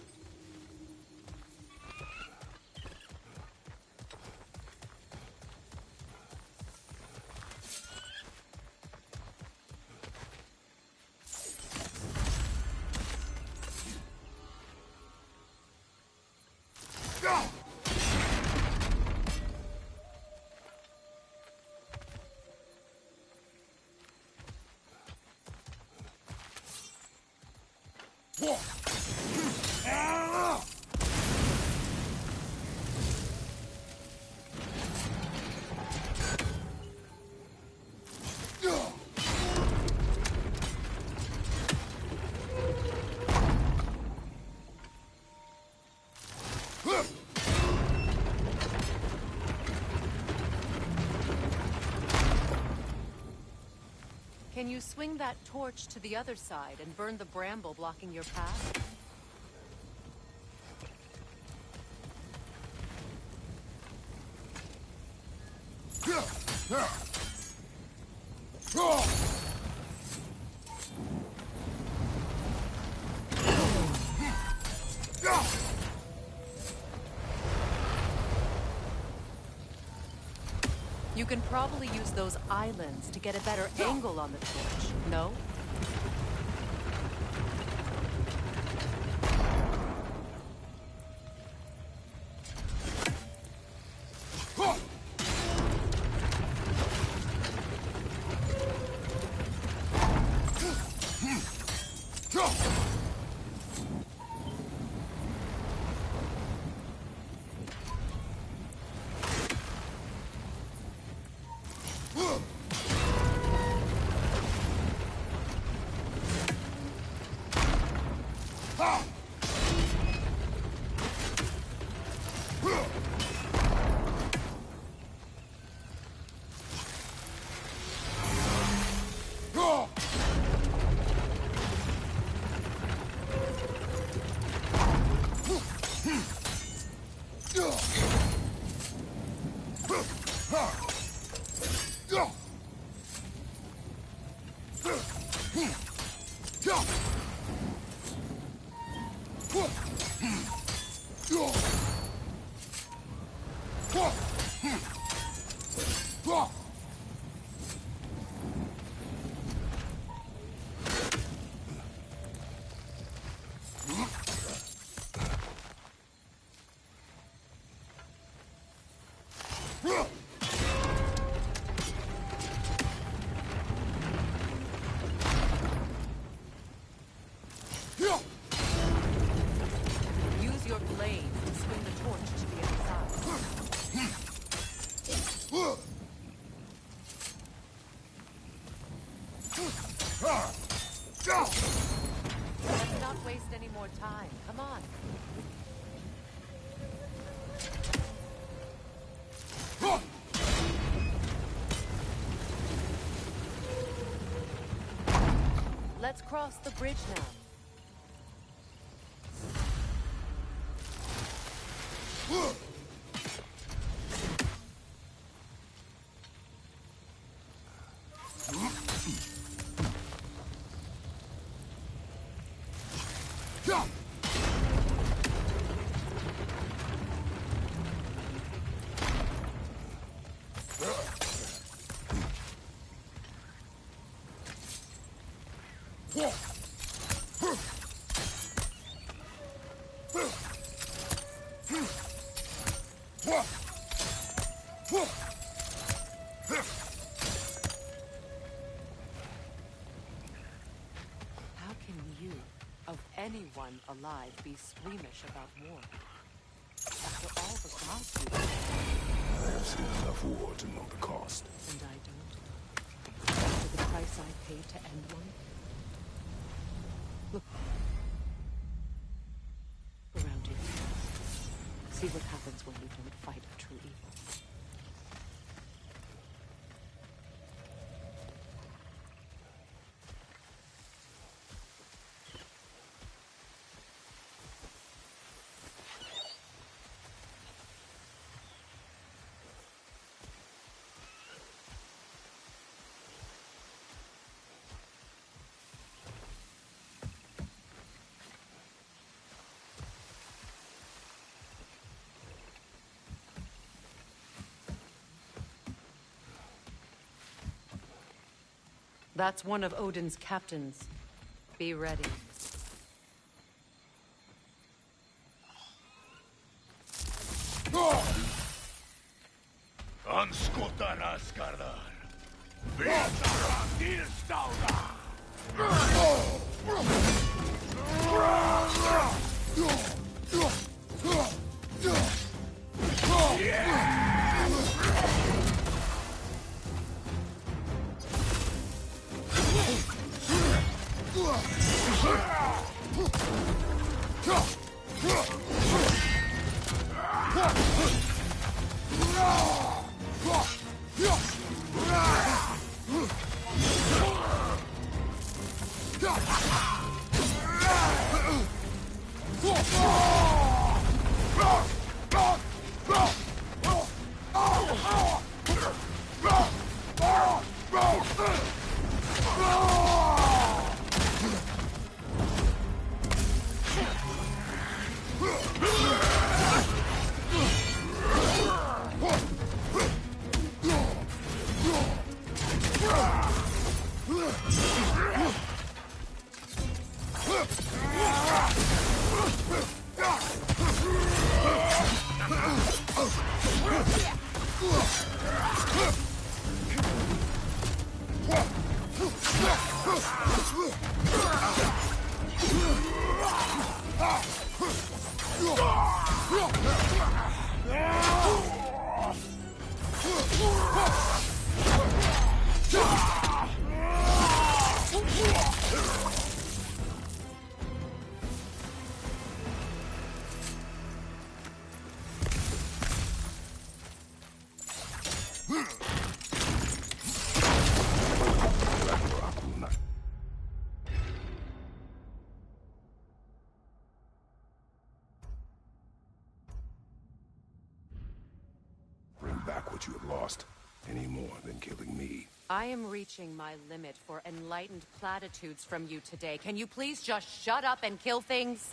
Can you swing that torch to the other side and burn the bramble blocking your path? You can probably use those islands to get a better angle on the torch, no? Let's not waste any more time. Come on. Let's cross the bridge now. How can you, of anyone alive, be squeamish about war? After all the gods you I have seen enough war to know the cost. and I don't. After the price I paid to end one? Look around you. See what happens when you don't fight a true evil. That's one of Odin's captains. Be ready. Anskutan askardar. Vietara tilstauda. Bring back what you have lost. Any more than killing me. I am reaching my limit for enlightened platitudes from you today. Can you please just shut up and kill things?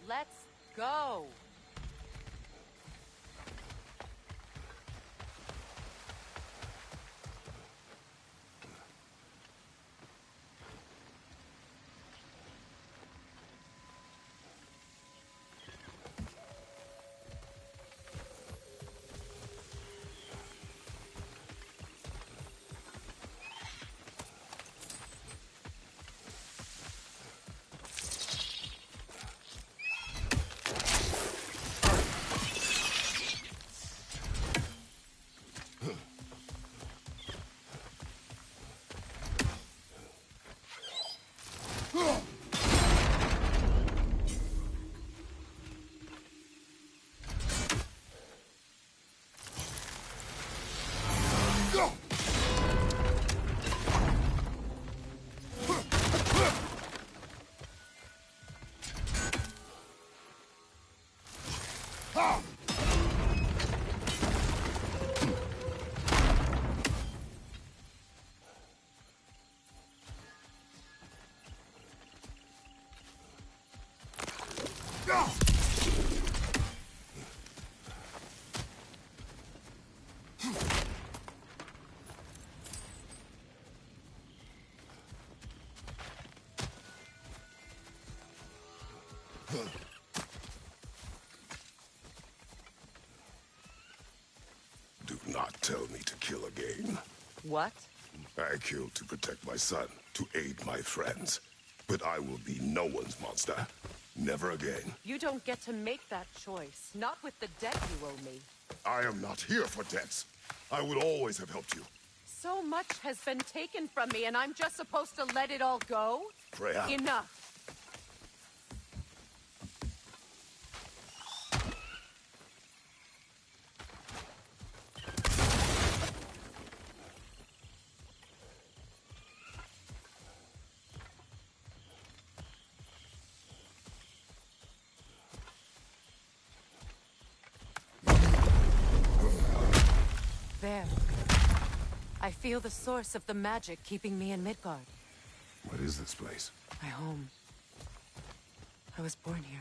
Let's go! not tell me to kill again. What? I killed to protect my son, to aid my friends. But I will be no one's monster. Never again. You don't get to make that choice. Not with the debt you owe me. I am not here for debts. I would always have helped you. So much has been taken from me, and I'm just supposed to let it all go? Freya. Enough. There. I feel the source of the magic keeping me in Midgard. What is this place? My home. I was born here.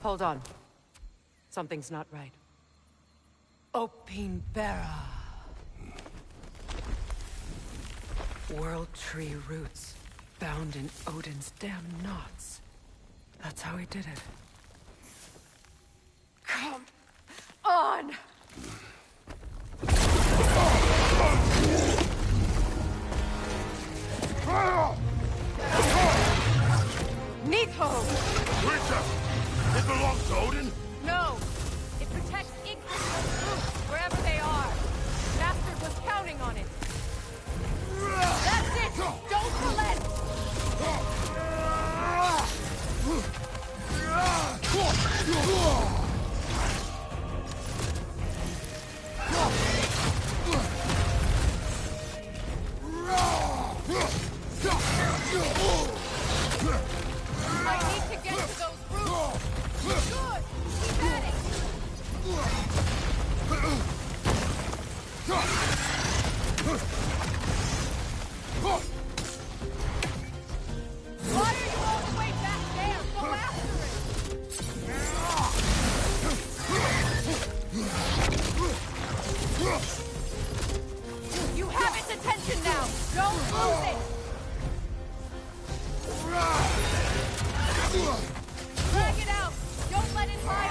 Hold on. Something's not right. Opinbera. World Tree roots, bound in Odin's damn knots. That's how he did it. Come on! Neathho! Princess! It belongs to Odin? No! It protects Yggdrasil's roots, wherever they are. Master was counting on it. That's it! Don't relent! I need to get to those roots! Good! Keep at it! Why are you all the way back there? Go after it! You have its attention now! Don't lose it! Drag it out! Don't let it hide!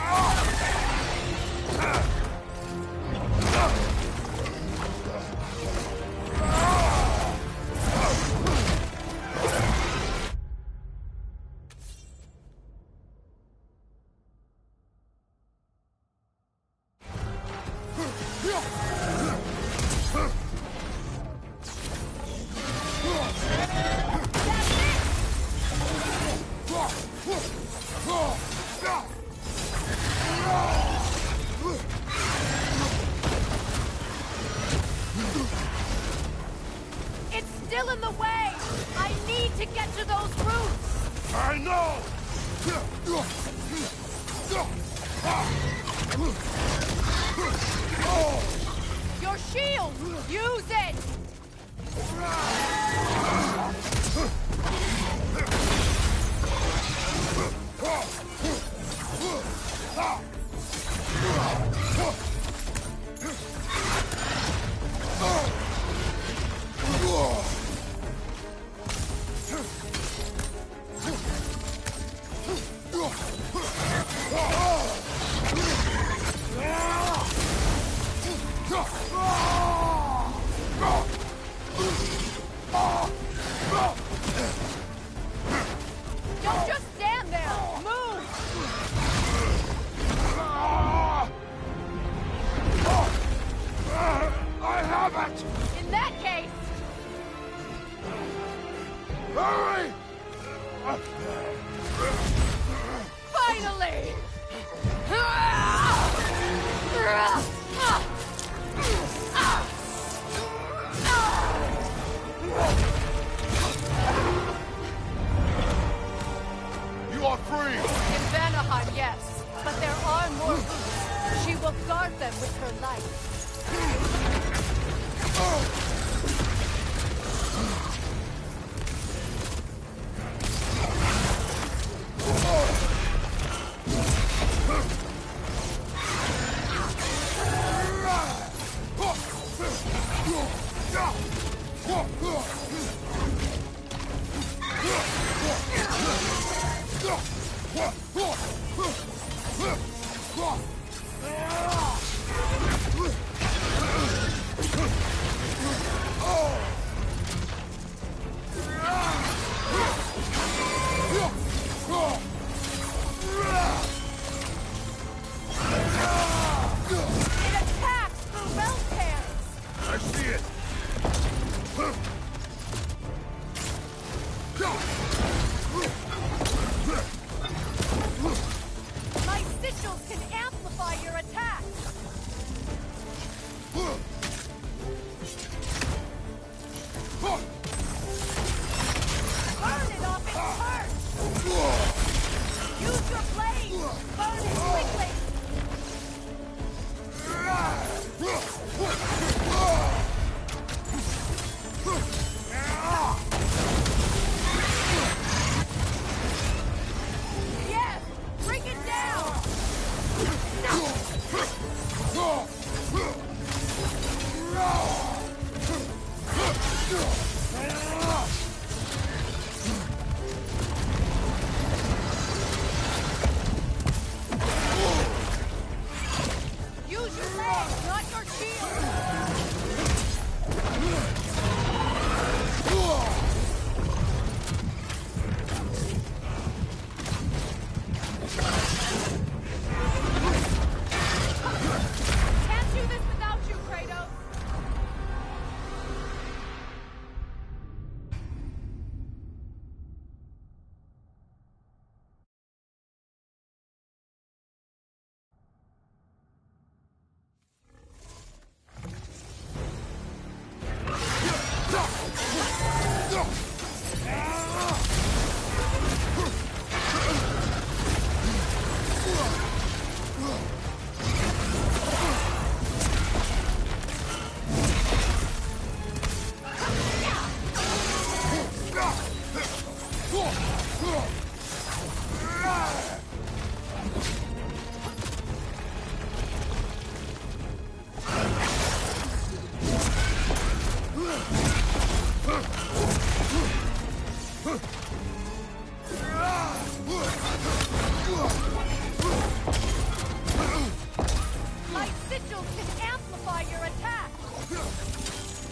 It's still in the way! I need to get to those roots! I know! Your shield! Use it! Don't just stand there! Move! I have it! In that case... Hurry! Finally! You are free! In Vanaheim, yes. But there are more roots. She will guard them with her life.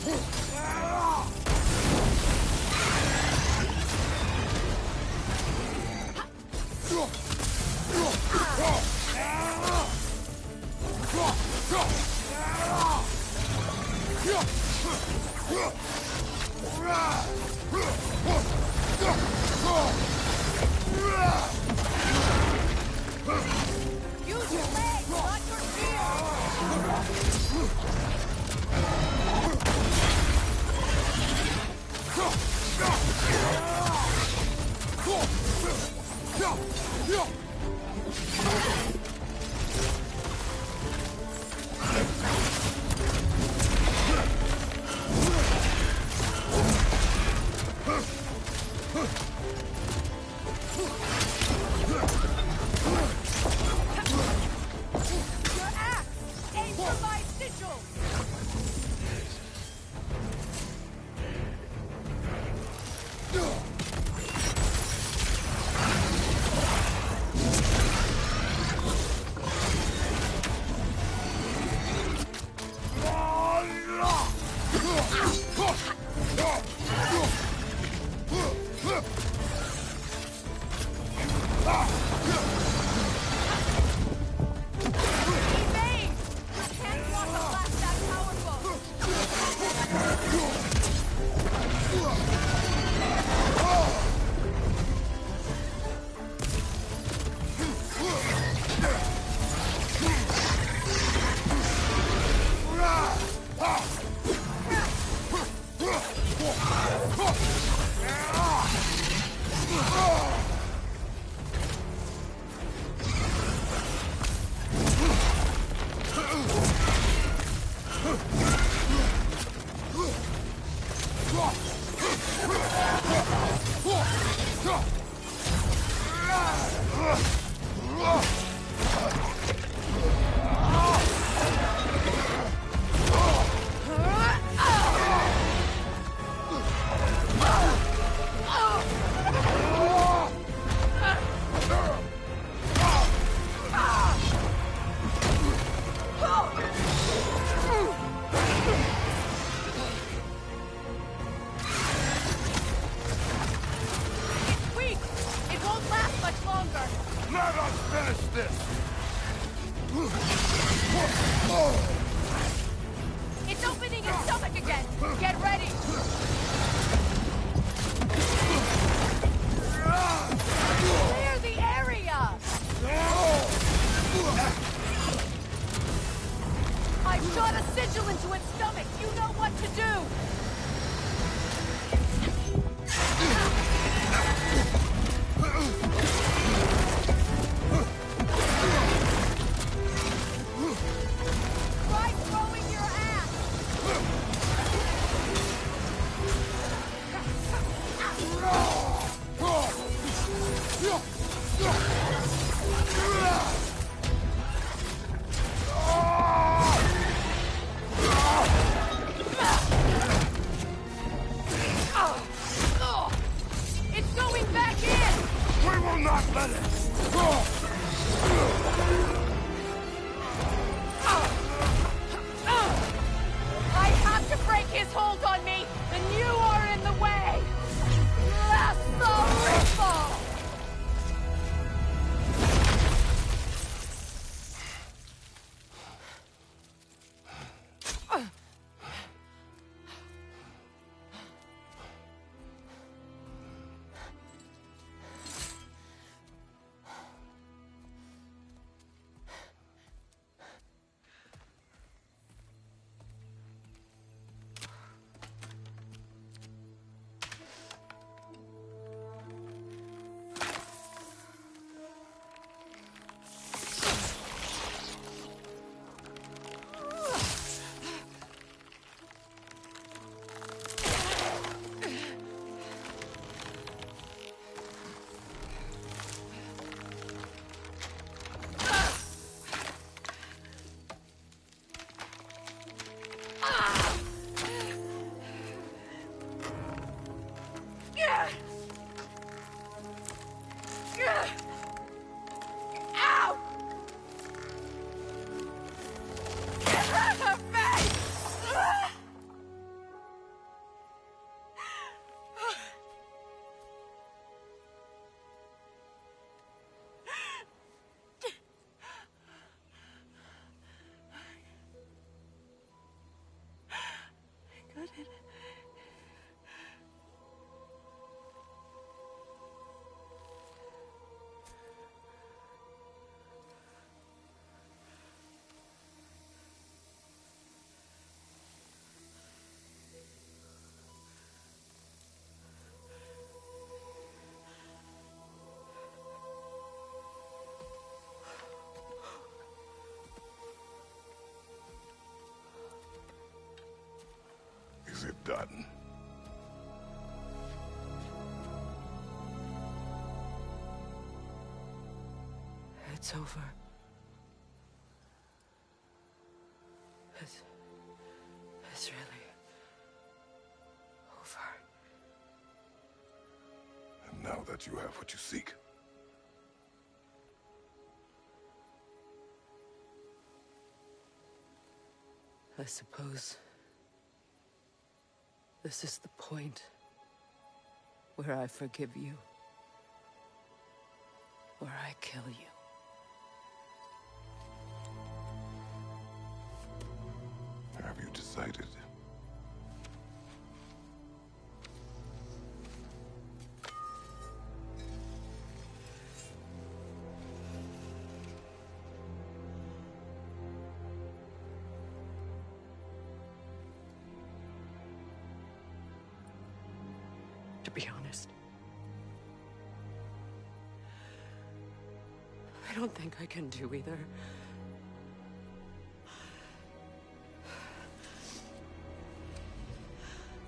Use your legs, not your shield! Your axe! Aim for my sigil! Evade! You can't block a blast that powerful! It's weak! It won't last much longer! Let us finish this! It's opening its stomach again! Get ready! Clear the area! I shot a sigil into its stomach! You know what to do! Try throwing your axe! It's going back in! We will not let it! I have to break his hold on me, and you are in the way! Blast the ripple! forgotten. It's over. It's really over. And now that you have what you seek, I suppose this is the point where I forgive you, where I kill you. have you decided? To be honest, I don't think I can do either.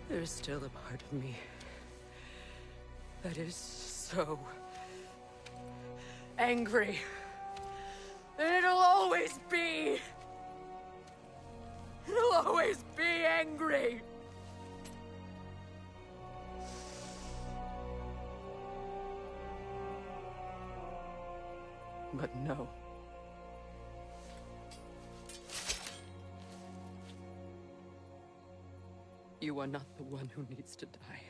There's still a part of me that is so angry. And it'll always be. It'll always be angry. But no. You are not the one who needs to die.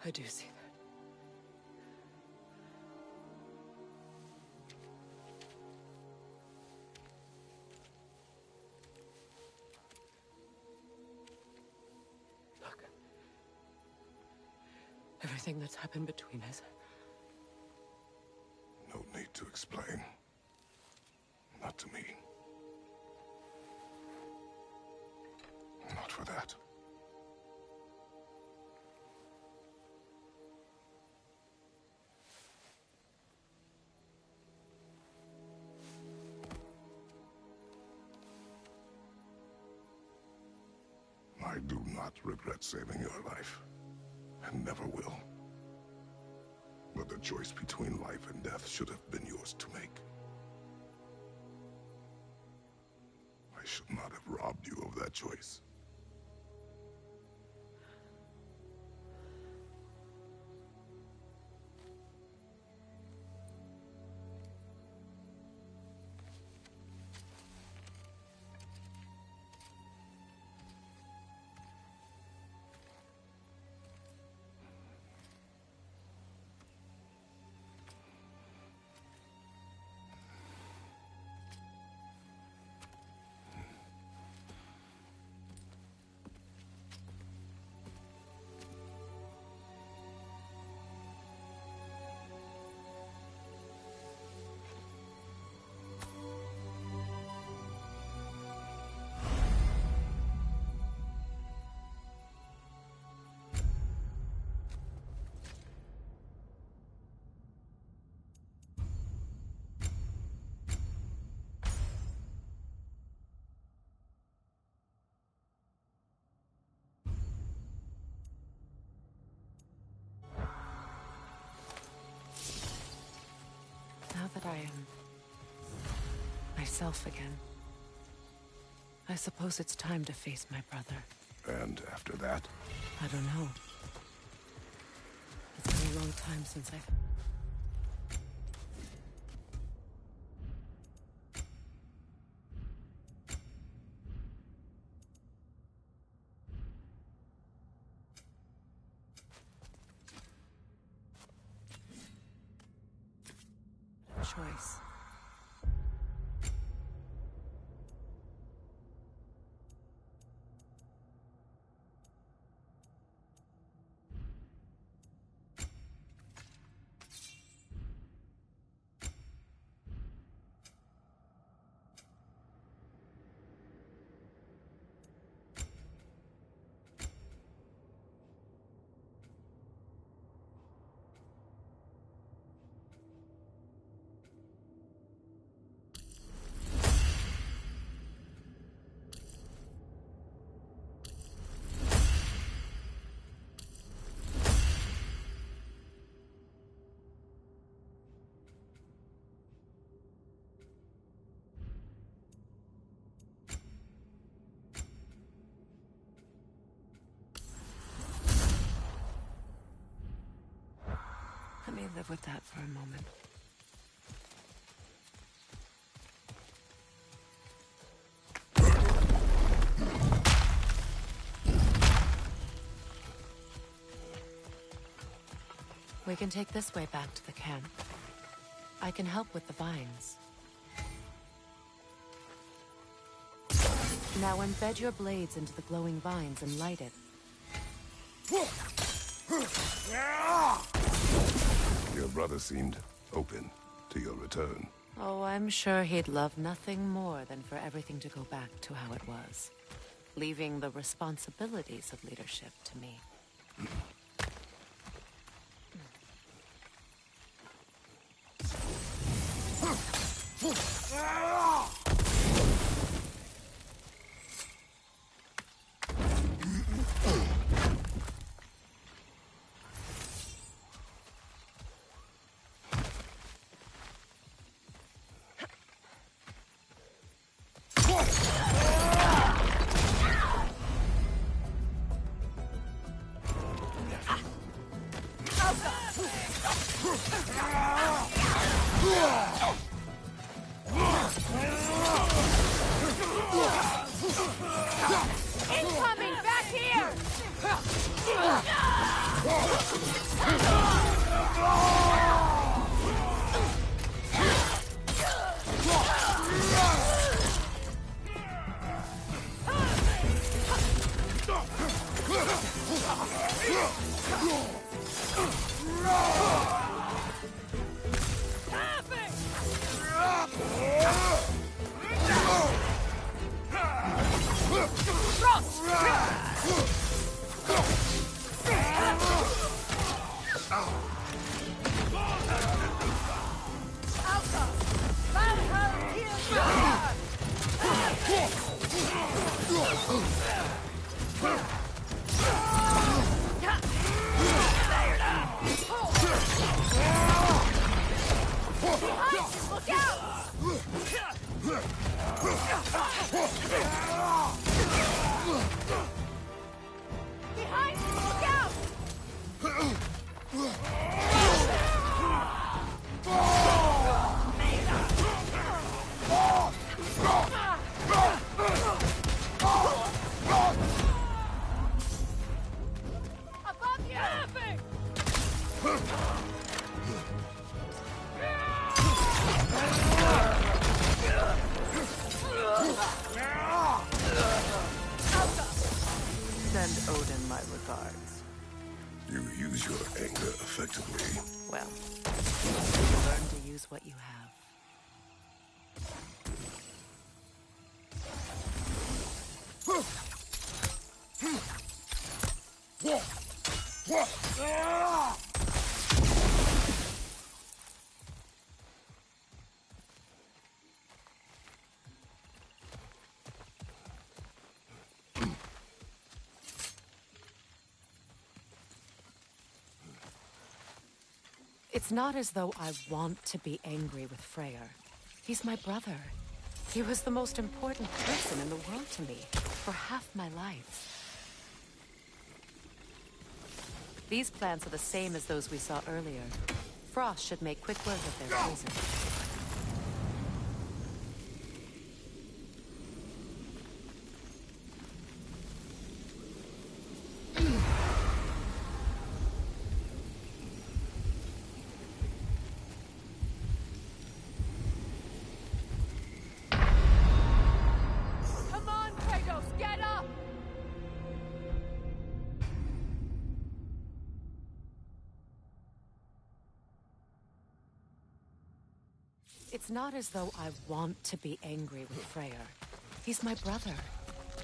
I do see that. Look. Everything that's happened between us. No need to explain. Not to me. Not for that. I do not regret saving your life, and never will. But the choice between life and death should have been yours to make. I should not have robbed you of that choice. Now that I am myself again, I suppose it's time to face my brother. And after that? I don't know. It's been a long time since I've... choice. live with that for a moment. We can take this way back to the camp. I can help with the vines. Now embed your blades into the glowing vines and light it. Your brother seemed open to your return. Oh, I'm sure he'd love nothing more than for everything to go back to how it was, leaving the responsibilities of leadership to me. Incoming! Back here! Look out! Behind you! Look out! Above you! Send Odin my regards. You use your anger effectively. Well, learn to use what you have. It's not as though I want to be angry with Freyr. He's my brother. He was the most important person in the world to me for half my life. These plants are the same as those we saw earlier. Frost should make quick work of their poison. Come on, Kratos, get up! It's not as though I want to be angry with Freyr. He's my brother.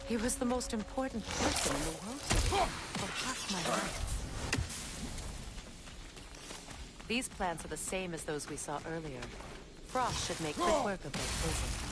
He was the most important person in the world to me for half my life. These plants are the same as those we saw earlier. Frost should make quick work of their poison.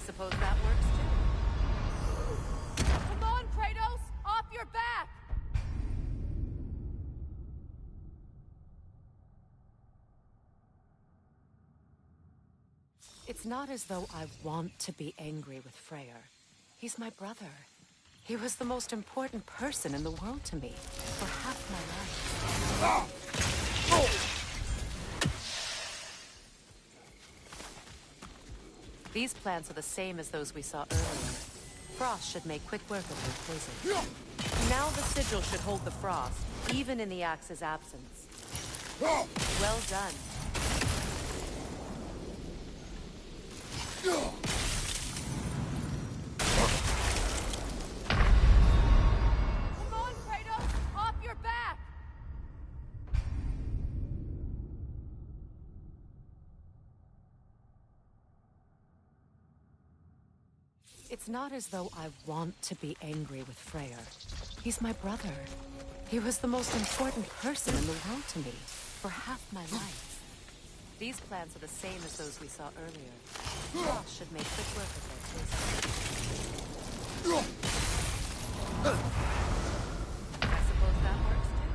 suppose that works too. Come on, Kratos! Off your back! It's not as though I want to be angry with Freyr. He's my brother. He was the most important person in the world to me for half my life. These plants are the same as those we saw earlier. Frost should make quick work of their poison. Now the sigil should hold the frost, even in the axe's absence. Well done. Come on, Kratos! Off your back! It's not as though I want to be angry with Freyr. He's my brother. He was the most important person in the world to me for half my life. These plants are the same as those we saw earlier. Frost should make quick work of their poison. I suppose that works too.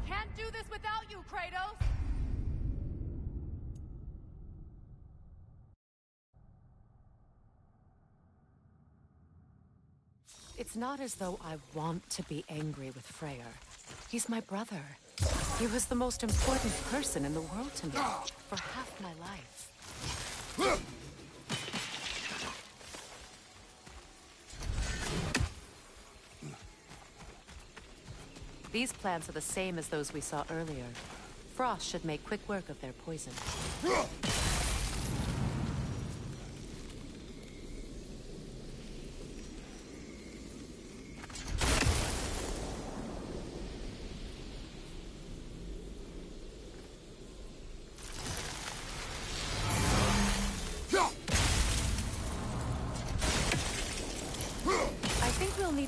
Can't do this without you, Kratos! It's not as though I want to be angry with Freyr. He's my brother. He was the most important person in the world to me for half my life. These plants are the same as those we saw earlier. Frost should make quick work of their poison.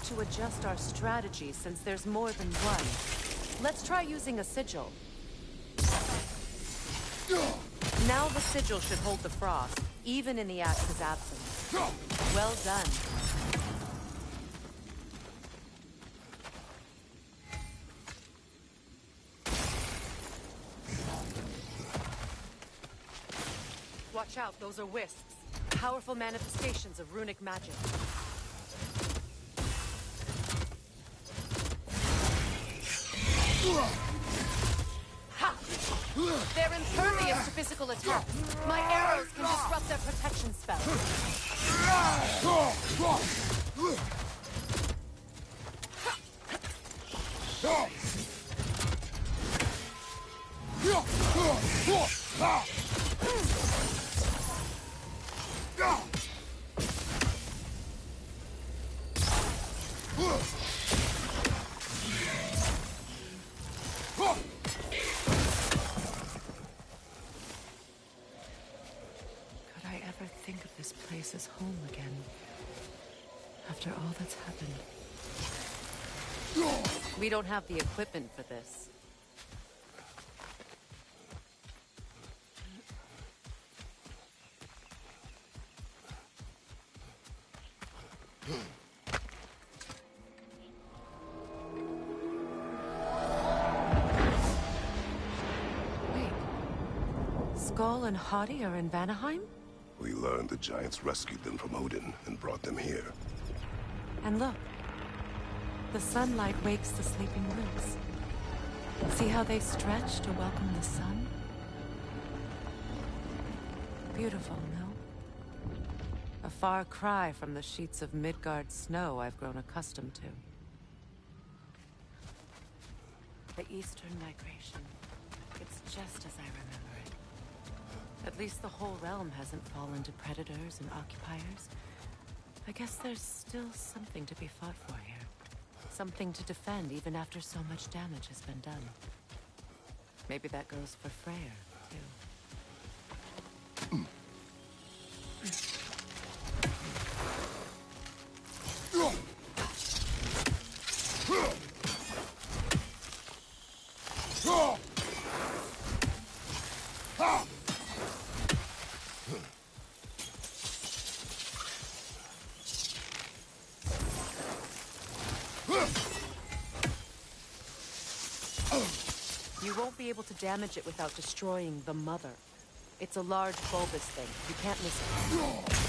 To adjust our strategy since there's more than one. Let's try using a sigil. Now the sigil should hold the frost, even in the axe's absence. Well done. Watch out, those are wisps. Powerful manifestations of runic magic. Ha! They're impervious to physical attack. My arrows can disrupt their protection spell. Think of this place as home again, after all that's happened. We don't have the equipment for this. Wait. Skull and Hati are in Vanaheim? We learned the giants rescued them from Odin and brought them here. And look. The sunlight wakes the sleeping roots. See how they stretch to welcome the sun? Beautiful, no? A far cry from the sheets of Midgard snow I've grown accustomed to. The Eastern Migration. It's just as I remember it. At least the whole realm hasn't fallen to predators and occupiers. I guess there's still something to be fought for here. Something to defend even after so much damage has been done. Maybe that goes for Freyr, too. you won't be able to damage it without destroying the mother. It's a large bulbous thing. You can't miss it.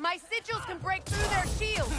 My sigils can break through their shields!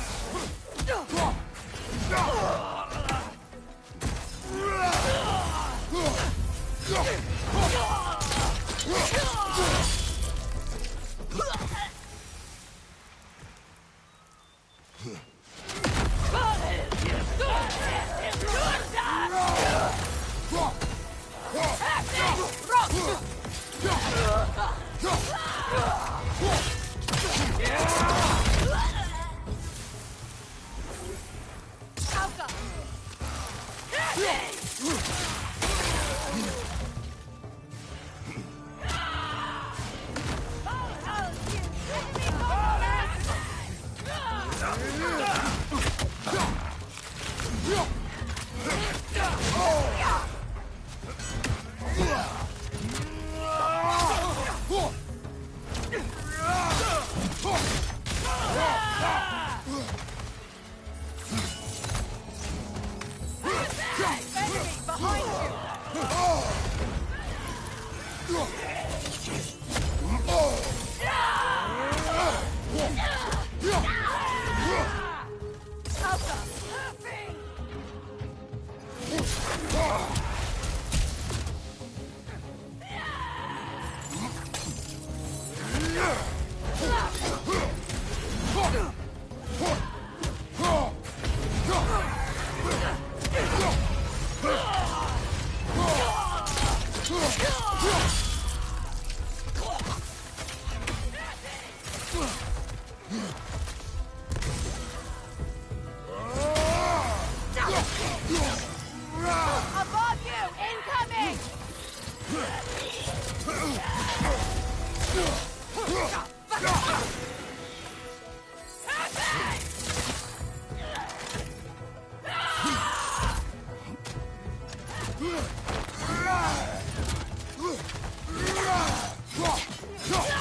Above you! Incoming!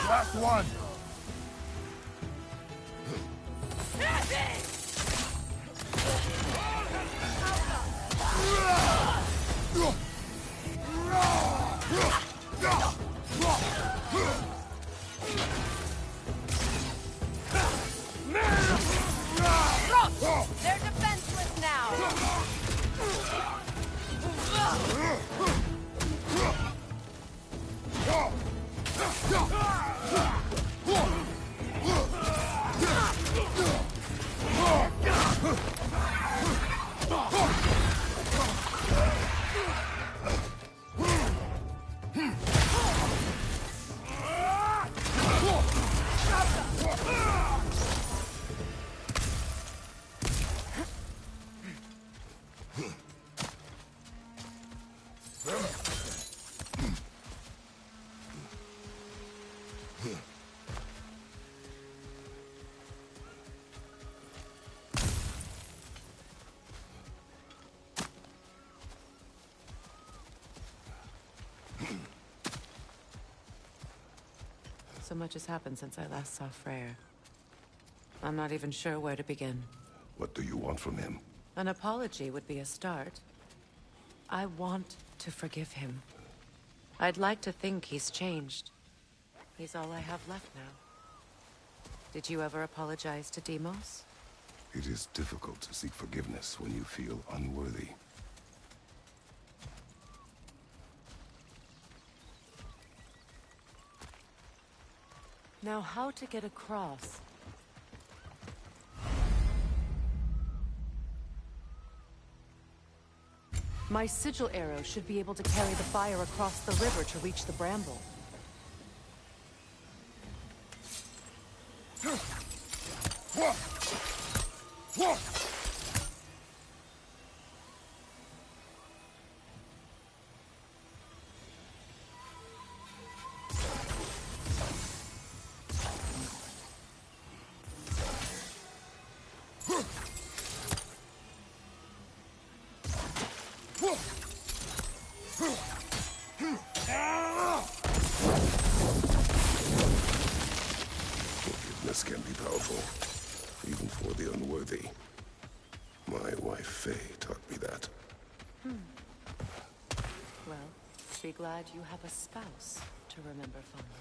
Last one. They're defenseless now! So much has happened since I last saw Freyr. I'm not even sure where to begin. What do you want from him? An apology would be a start. I want to forgive him. I'd like to think he's changed. He's all I have left now. Did you ever apologize to Deimos? It is difficult to seek forgiveness when you feel unworthy. Now, how to get across? My sigil arrow should be able to carry the fire across the river to reach the bramble. worthy. My wife Faye taught me that. Well, be glad you have a spouse to remember fondly.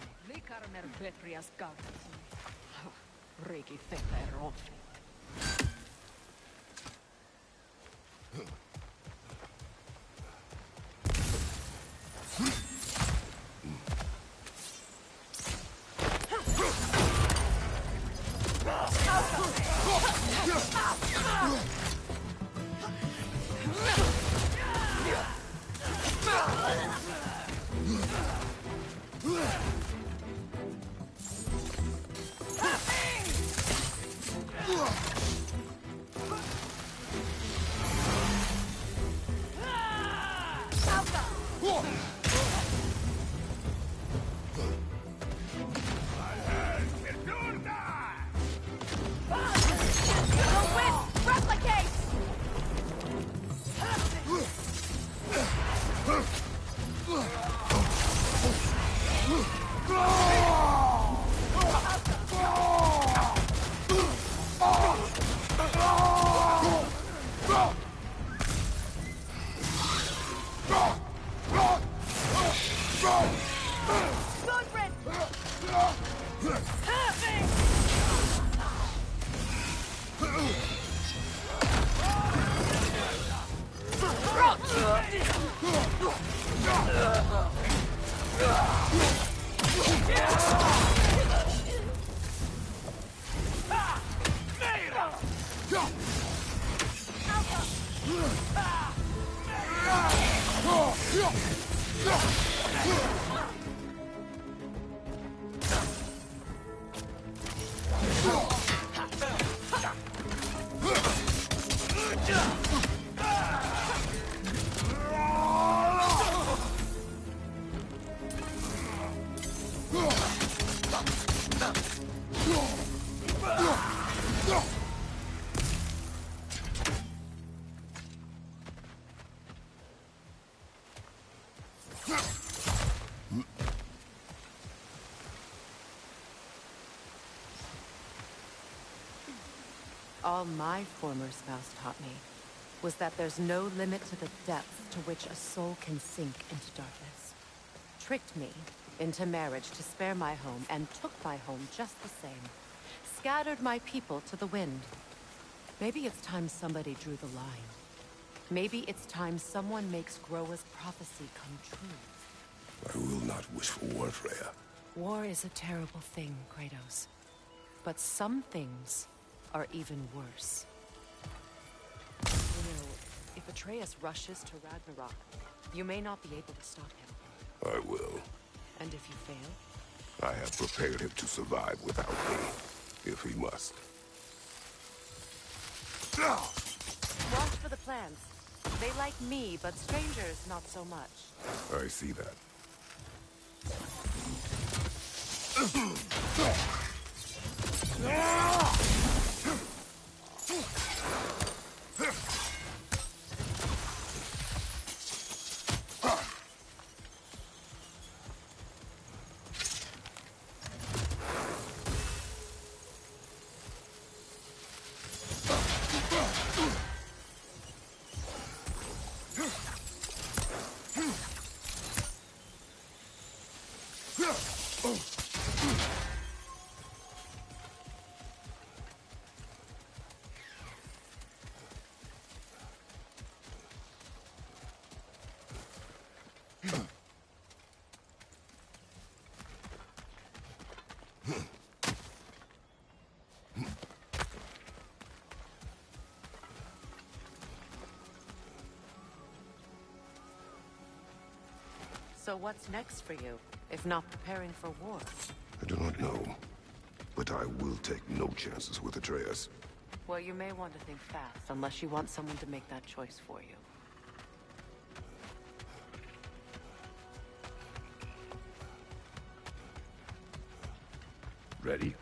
All my former spouse taught me was that there's no limit to the depth to which a soul can sink into darkness. Tricked me into marriage to spare my home, and took my home just the same. Scattered my people to the wind. Maybe it's time somebody drew the line. Maybe it's time someone makes Groa's prophecy come true. I will not wish for war, Freya. War is a terrible thing, Kratos. But some things are even worse. You know, if Atreus rushes to Ragnarok, you may not be able to stop him. I will. And if you fail? I have prepared him to survive without me, if he must. Watch for the plants. They like me, but strangers not so much. I see that. So what's next for you, if not preparing for war? I do not know, but I will take no chances with Atreus. Well, you may want to think fast, unless you want someone to make that choice for you. Ready?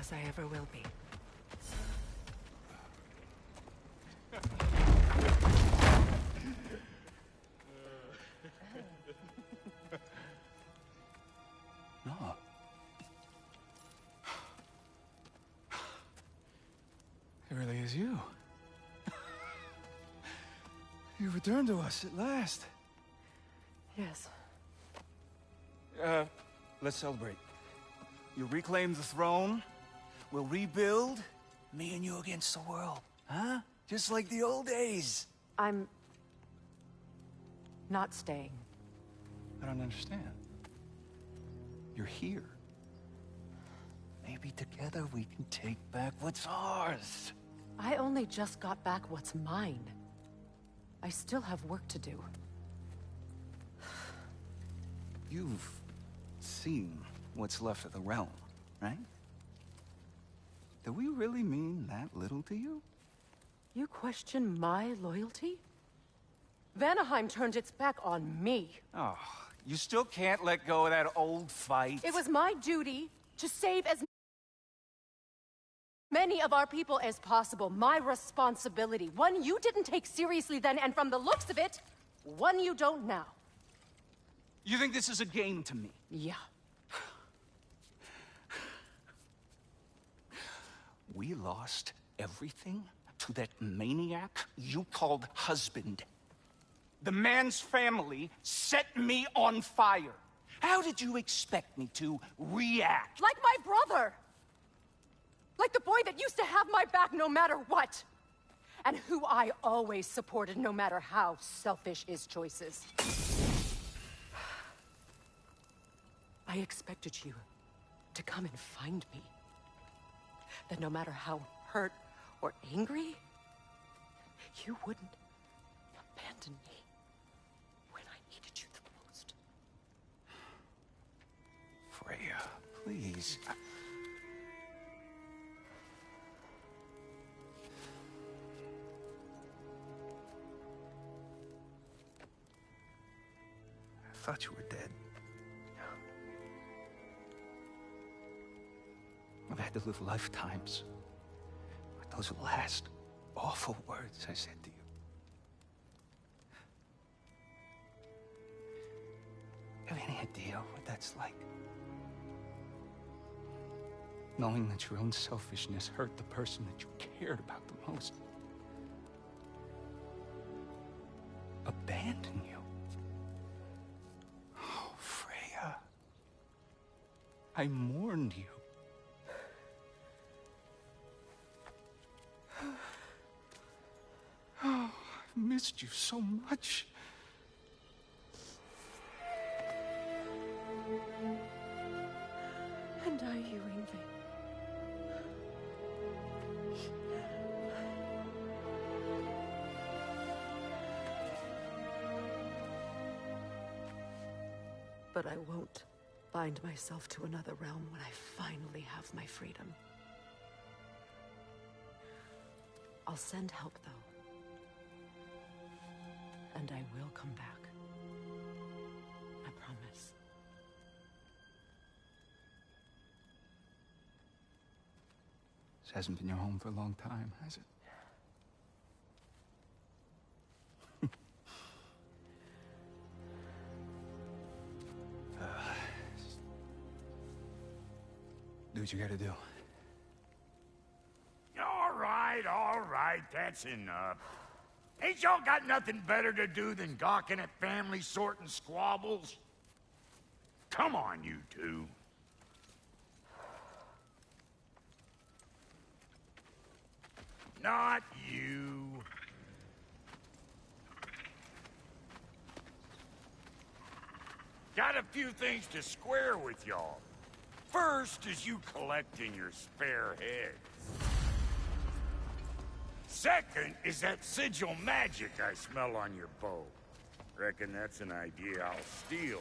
As I ever will be. It really Aloy is you. You returned to us at last. Yes. Let's celebrate. You reclaim the throne, we'll rebuild, me and you against the world. Huh? Just like the old days. I'm... not staying. I don't understand. You're here. Maybe together we can take back what's ours. I only just got back what's mine. I still have work to do. You've seen what's left of the realm, right? Do we really mean that little to you? You question my loyalty? Vanaheim turned its back on me. Oh, you still can't let go of that old fight. It was my duty to save as many of our people as possible. My responsibility. One you didn't take seriously then, and from the looks of it, one you don't now. You think this is a game to me? Yeah. We lost everything to that maniac you called husband. The man's family set me on fire. How did you expect me to react? Like my brother! Like the boy that used to have my back no matter what! And who I always supported no matter how selfish his choices. I expected you to come and find me. That no matter how hurt or angry, you wouldn't abandon me when I needed you the most. Freya, please. I thought you were dead. I've had to live lifetimes with those last awful words I said to you. Have any idea what that's like? Knowing that your own selfishness hurt the person that you cared about the most. Abandon you. Oh, Freya. I mourned you. Oh, I've missed you so much. And are you, Ingrid? But I won't bind myself to another realm when I finally have my freedom. I'll send help, though. And I will come back. I promise. This hasn't been your home for a long time, has it? Do what you gotta do. All right, that's enough. Ain't y'all got nothing better to do than gawking at family sorting squabbles? Come on, you two. Not you. Got a few things to square with y'all. First is you collecting your spare heads. Second is that sigil magic I smell on your bow. Reckon that's an idea I'll steal.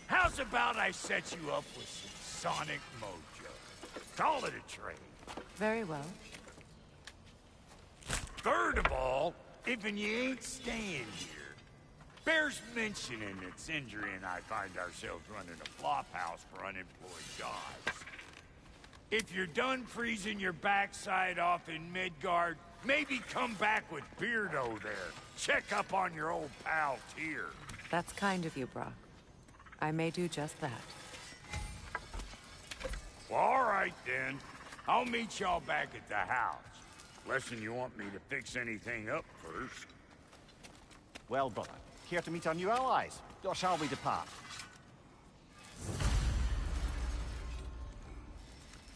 How's about I set you up with some sonic mojo? Call it a trade. Very well. Third of all, if you ain't staying here, bears mentioning that Sindri and I find ourselves running a flop house for unemployed gods. If you're done freezing your backside off in Midgard, maybe come back with Beardo there. Check up on your old pal Tyr. That's kind of you, Brock. I may do just that. Well, all right then. I'll meet y'all back at the house. Lesson you want me to fix anything up first. Well, brother, care to meet our new allies? Or shall we depart?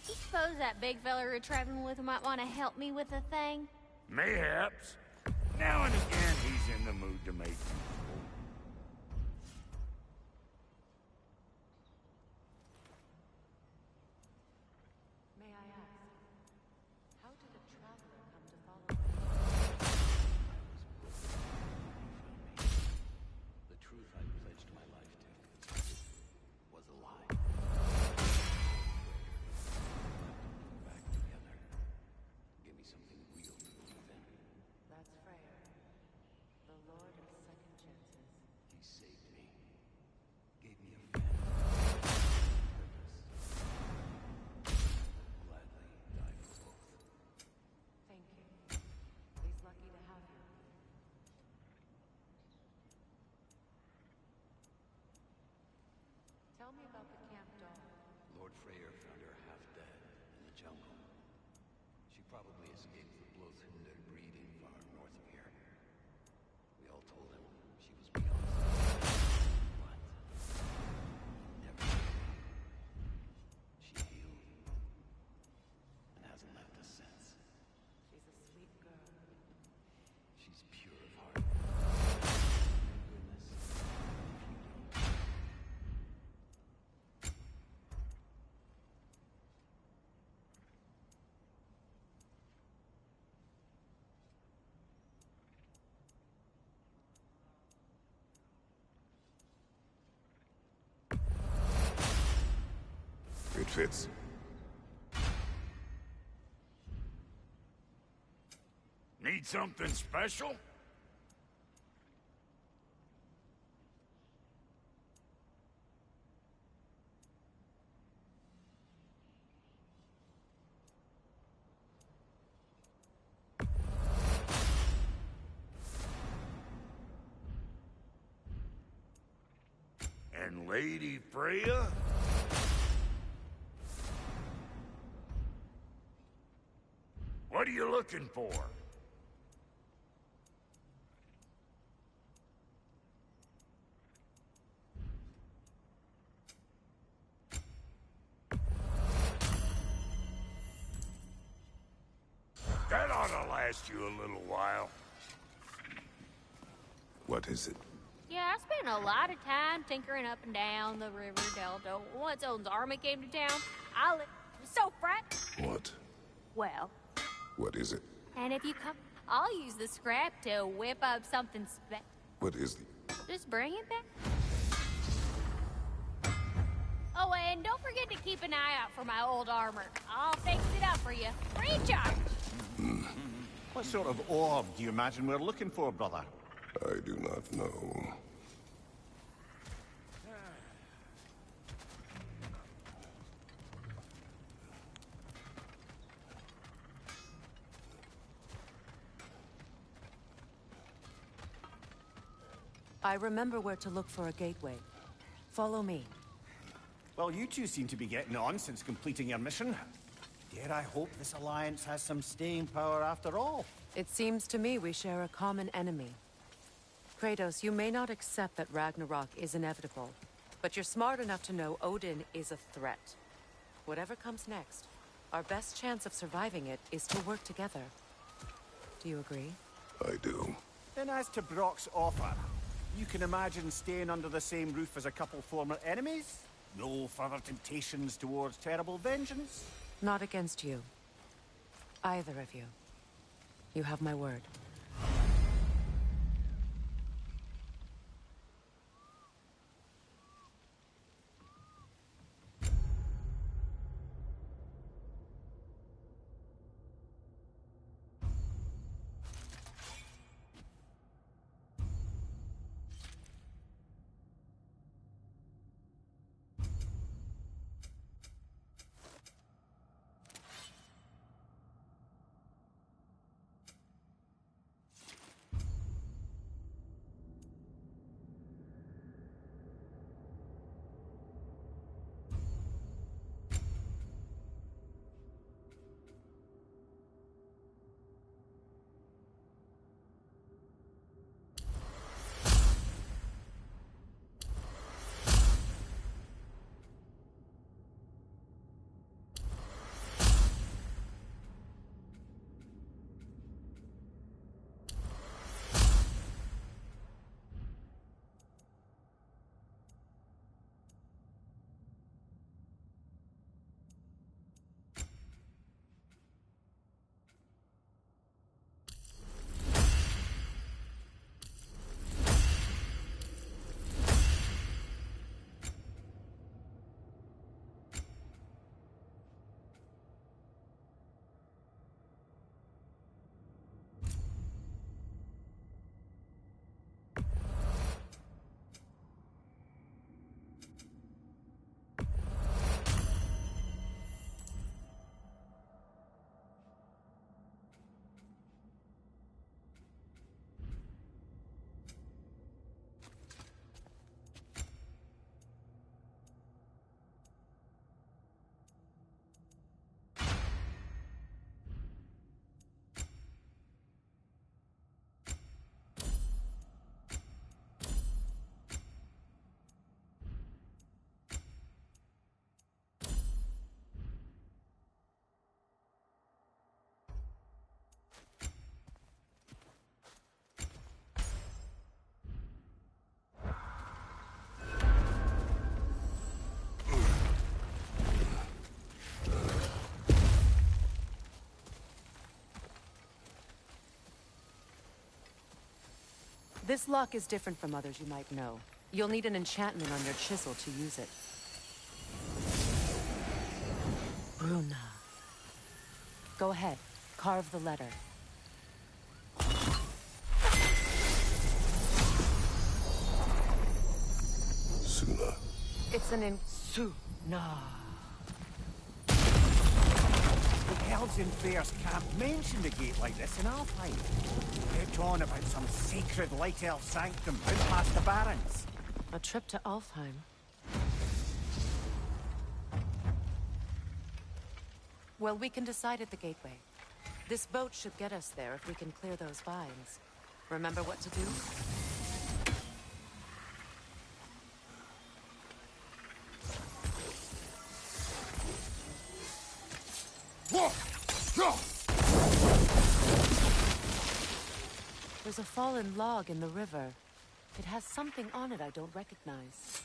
You suppose that big fella we're traveling with might want to help me with a thing? Mayhaps. Now and again, he's in the mood to make useful. May I ask, how did a traveler come to follow you? The truth I pledged my life to was a lie. Back together. Give me something real to believe in. That's Freya, the Lord of Second Chances. He saved me. Gave me a family. Purpose. Gladly die for both. Thank you. He's lucky to have you. Tell me about the camp dog. Lord Freyr found her half dead in the jungle. She probably escaped the Blothhinder breeding far north of here. We all told him she was beyond saving, but never gave up. She healed and hasn't left us since. She's a sweet girl. She's pure of heart. Thank goodness. If you don't. It fits. Need something special? And Lady Freya? What are you looking for? That ought to last you a little while. What is it? Yeah, I spent a lot of time tinkering up and down the river delta. Once Odin's army came to town, I was so frightened. What? Well, What is it? and if you come, I'll use the scrap to whip up something What is the... Just bring it back. Oh, and don't forget to keep an eye out for my old armor. I'll fix it up for you. Free charge! What sort of orb do you imagine we're looking for, brother? I do not know. I remember where to look for a gateway. Follow me. Well, you two seem to be getting on since completing your mission. Dare I hope this alliance has some staying power after all? It seems to me we share a common enemy. Kratos, you may not accept that Ragnarok is inevitable, but you're smart enough to know Odin is a threat. Whatever comes next, our best chance of surviving it is to work together. Do you agree? I do. Then as to Brock's offer, you can imagine staying under the same roof as a couple former enemies? No further temptations towards terrible vengeance? Not against you. Either of you. You have my word. This lock is different from others you might know. You'll need an enchantment on your chisel to use it. Bruna. Go ahead. Carve the letter. Suna. It's an Suna. The elves in Freyr's camp mentioned a gate like this in Alfheim. Kept on about some sacred light elf sanctum out past the barrens. A trip to Alfheim. Well, we can decide at the gateway. This boat should get us there if we can clear those vines. Remember what to do? There's a fallen log in the river. It has something on it I don't recognize.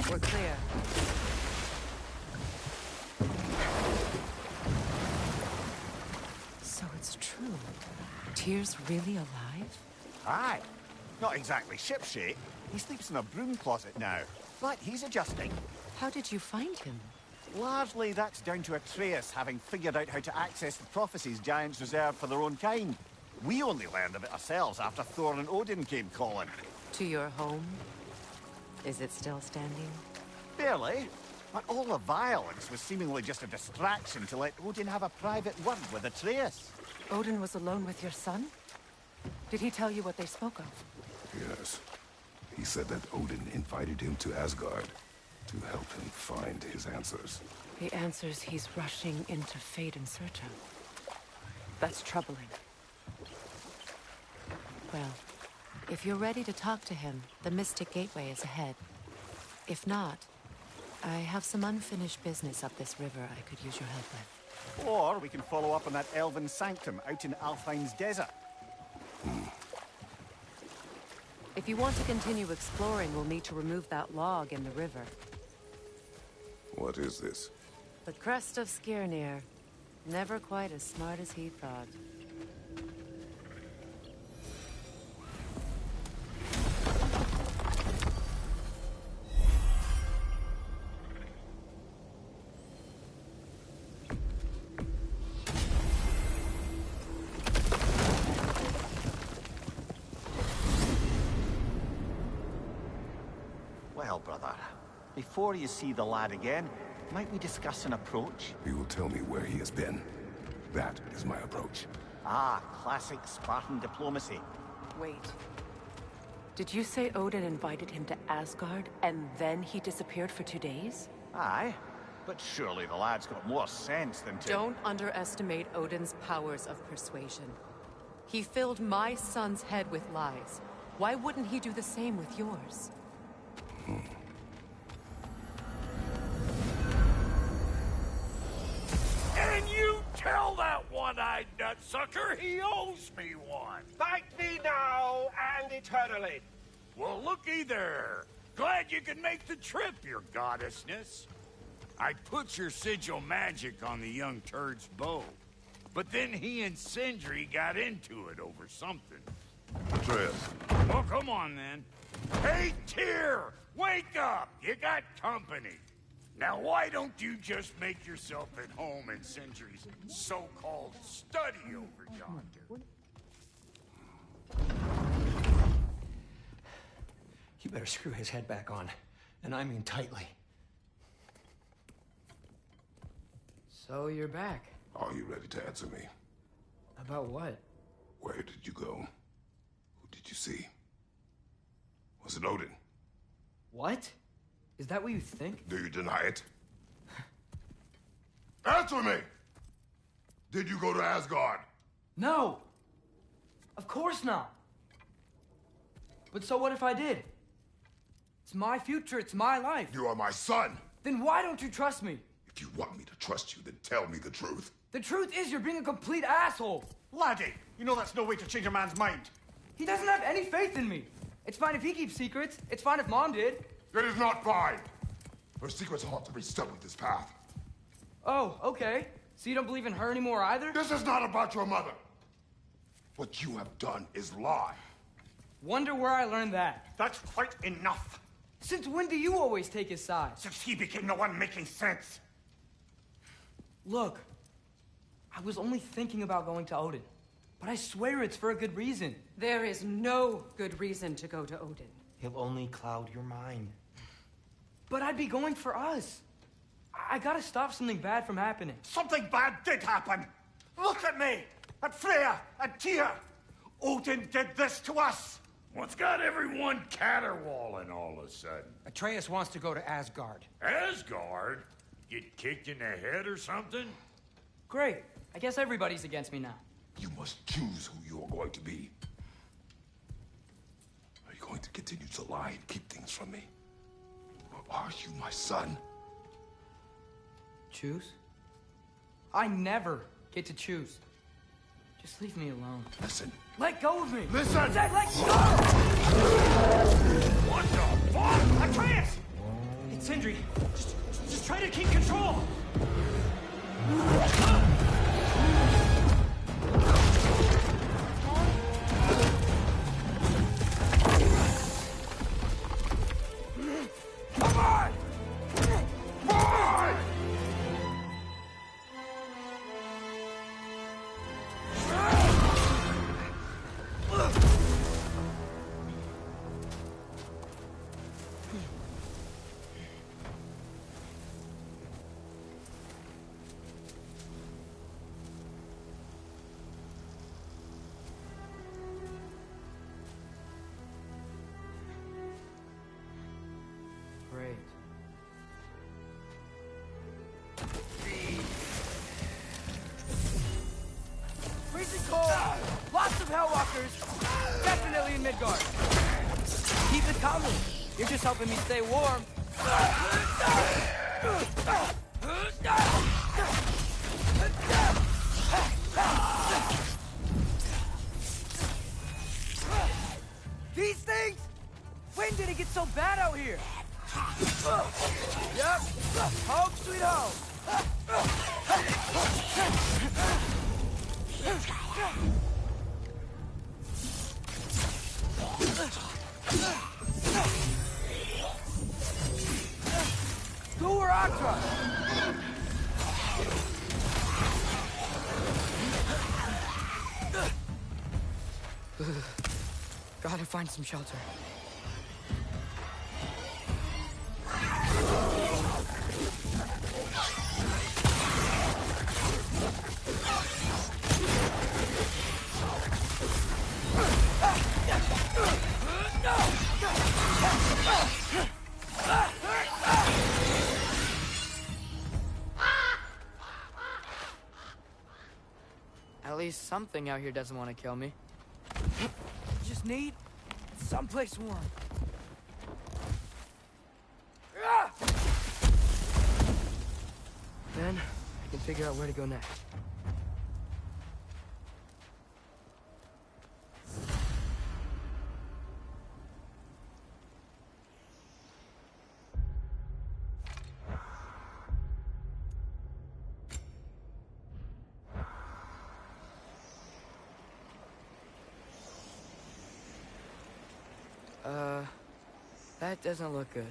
We're clear. So it's true. Tyr's really alive? Aye. Not exactly shipshape. He sleeps in a broom closet now. But he's adjusting. How did you find him? Largely, that's down to Atreus having figured out how to access the prophecies giants reserve for their own kind. We only learned of it ourselves after Thor and Odin came calling. To your home? Is it still standing? Barely. But all the violence was seemingly just a distraction to let Odin have a private word with Atreus. Odin was alone with your son? Did he tell you what they spoke of? Yes. He said that Odin invited him to Asgard to help him find his answers. The answers he's rushing into fate in search of. That's troubling. Well, if you're ready to talk to him, the Mystic Gateway is ahead. If not, I have some unfinished business up this river I could use your help with. Or we can follow up on that elven sanctum out in Alfheim's desert. If you want to continue exploring, we'll need to remove that log in the river. What is this? The crest of Skirnir. Never quite as smart as he thought. Well, brother, before you see the lad again, might we discuss an approach? He will tell me where he has been. That is my approach. Ah, classic Spartan diplomacy. Wait. Did you say Odin invited him to Asgard, and then he disappeared for 2 days? Aye, but surely the lad's got more sense than to... Don't underestimate Odin's powers of persuasion. He filled my son's head with lies. Why wouldn't he do the same with yours? And you tell that one-eyed nutsucker he owes me one. Fight me now and eternally. Well, looky there. Glad you could make the trip, your goddessness. I put your sigil magic on the young turd's bow. But then he and Sindri got into it over something. Atreus. Well, come on, then. Hey, Tyr! Wake up! You got company. Now, why don't you just make yourself at home in Sindri's so-called study over yonder? You better screw his head back on. And I mean tightly. So you're back. Are you ready to answer me? About what? Where did you go? Who did you see? Was it Odin? What? Is that what you think? Do you deny it? Answer me! Did you go to Asgard? No! Of course not! But so what if I did? It's my future, it's my life. You are my son! Then why don't you trust me? If you want me to trust you, then tell me the truth. The truth is you're being a complete asshole! Laddie, you know that's no way to change a man's mind. He doesn't have any faith in me. It's fine if he keeps secrets. It's fine if Mom did. It is not fine. Her secrets ought to be stuck with this path. Oh, okay. So you don't believe in her anymore either? This is not about your mother. What you have done is lie. Wonder where I learned that. That's quite enough. Since when do you always take his side? Since he became the one making sense. Look, I was only thinking about going to Odin. But I swear it's for a good reason. There is no good reason to go to Odin. He'll only cloud your mind. But I'd be going for us. I gotta stop something bad from happening. Something bad did happen. Look at me, at Freya, at Tyr. Odin did this to us. What's got everyone caterwauling all of a sudden? Atreus wants to go to Asgard. Asgard? Get kicked in the head or something? Great. I guess everybody's against me now. You must choose who you are going to be. Are you going to continue to lie and keep things from me? Or are you my son? Choose? I never get to choose. Just leave me alone. Listen. Let go of me! Listen! I said let go! What the fuck? Atreus! It's Sindri. Just try to keep control! Come on! Boy! Great. Freezing cold! Lots of Hellwalkers! Definitely in Midgard! Keep it coming! You're just helping me stay warm! These things? When did it get so bad out here? Yep. Home sweet home. Door Octra. Gotta find some shelter. At least something out here doesn't want to kill me. Just need someplace warm. Then I can figure out where to go next. That doesn't look good.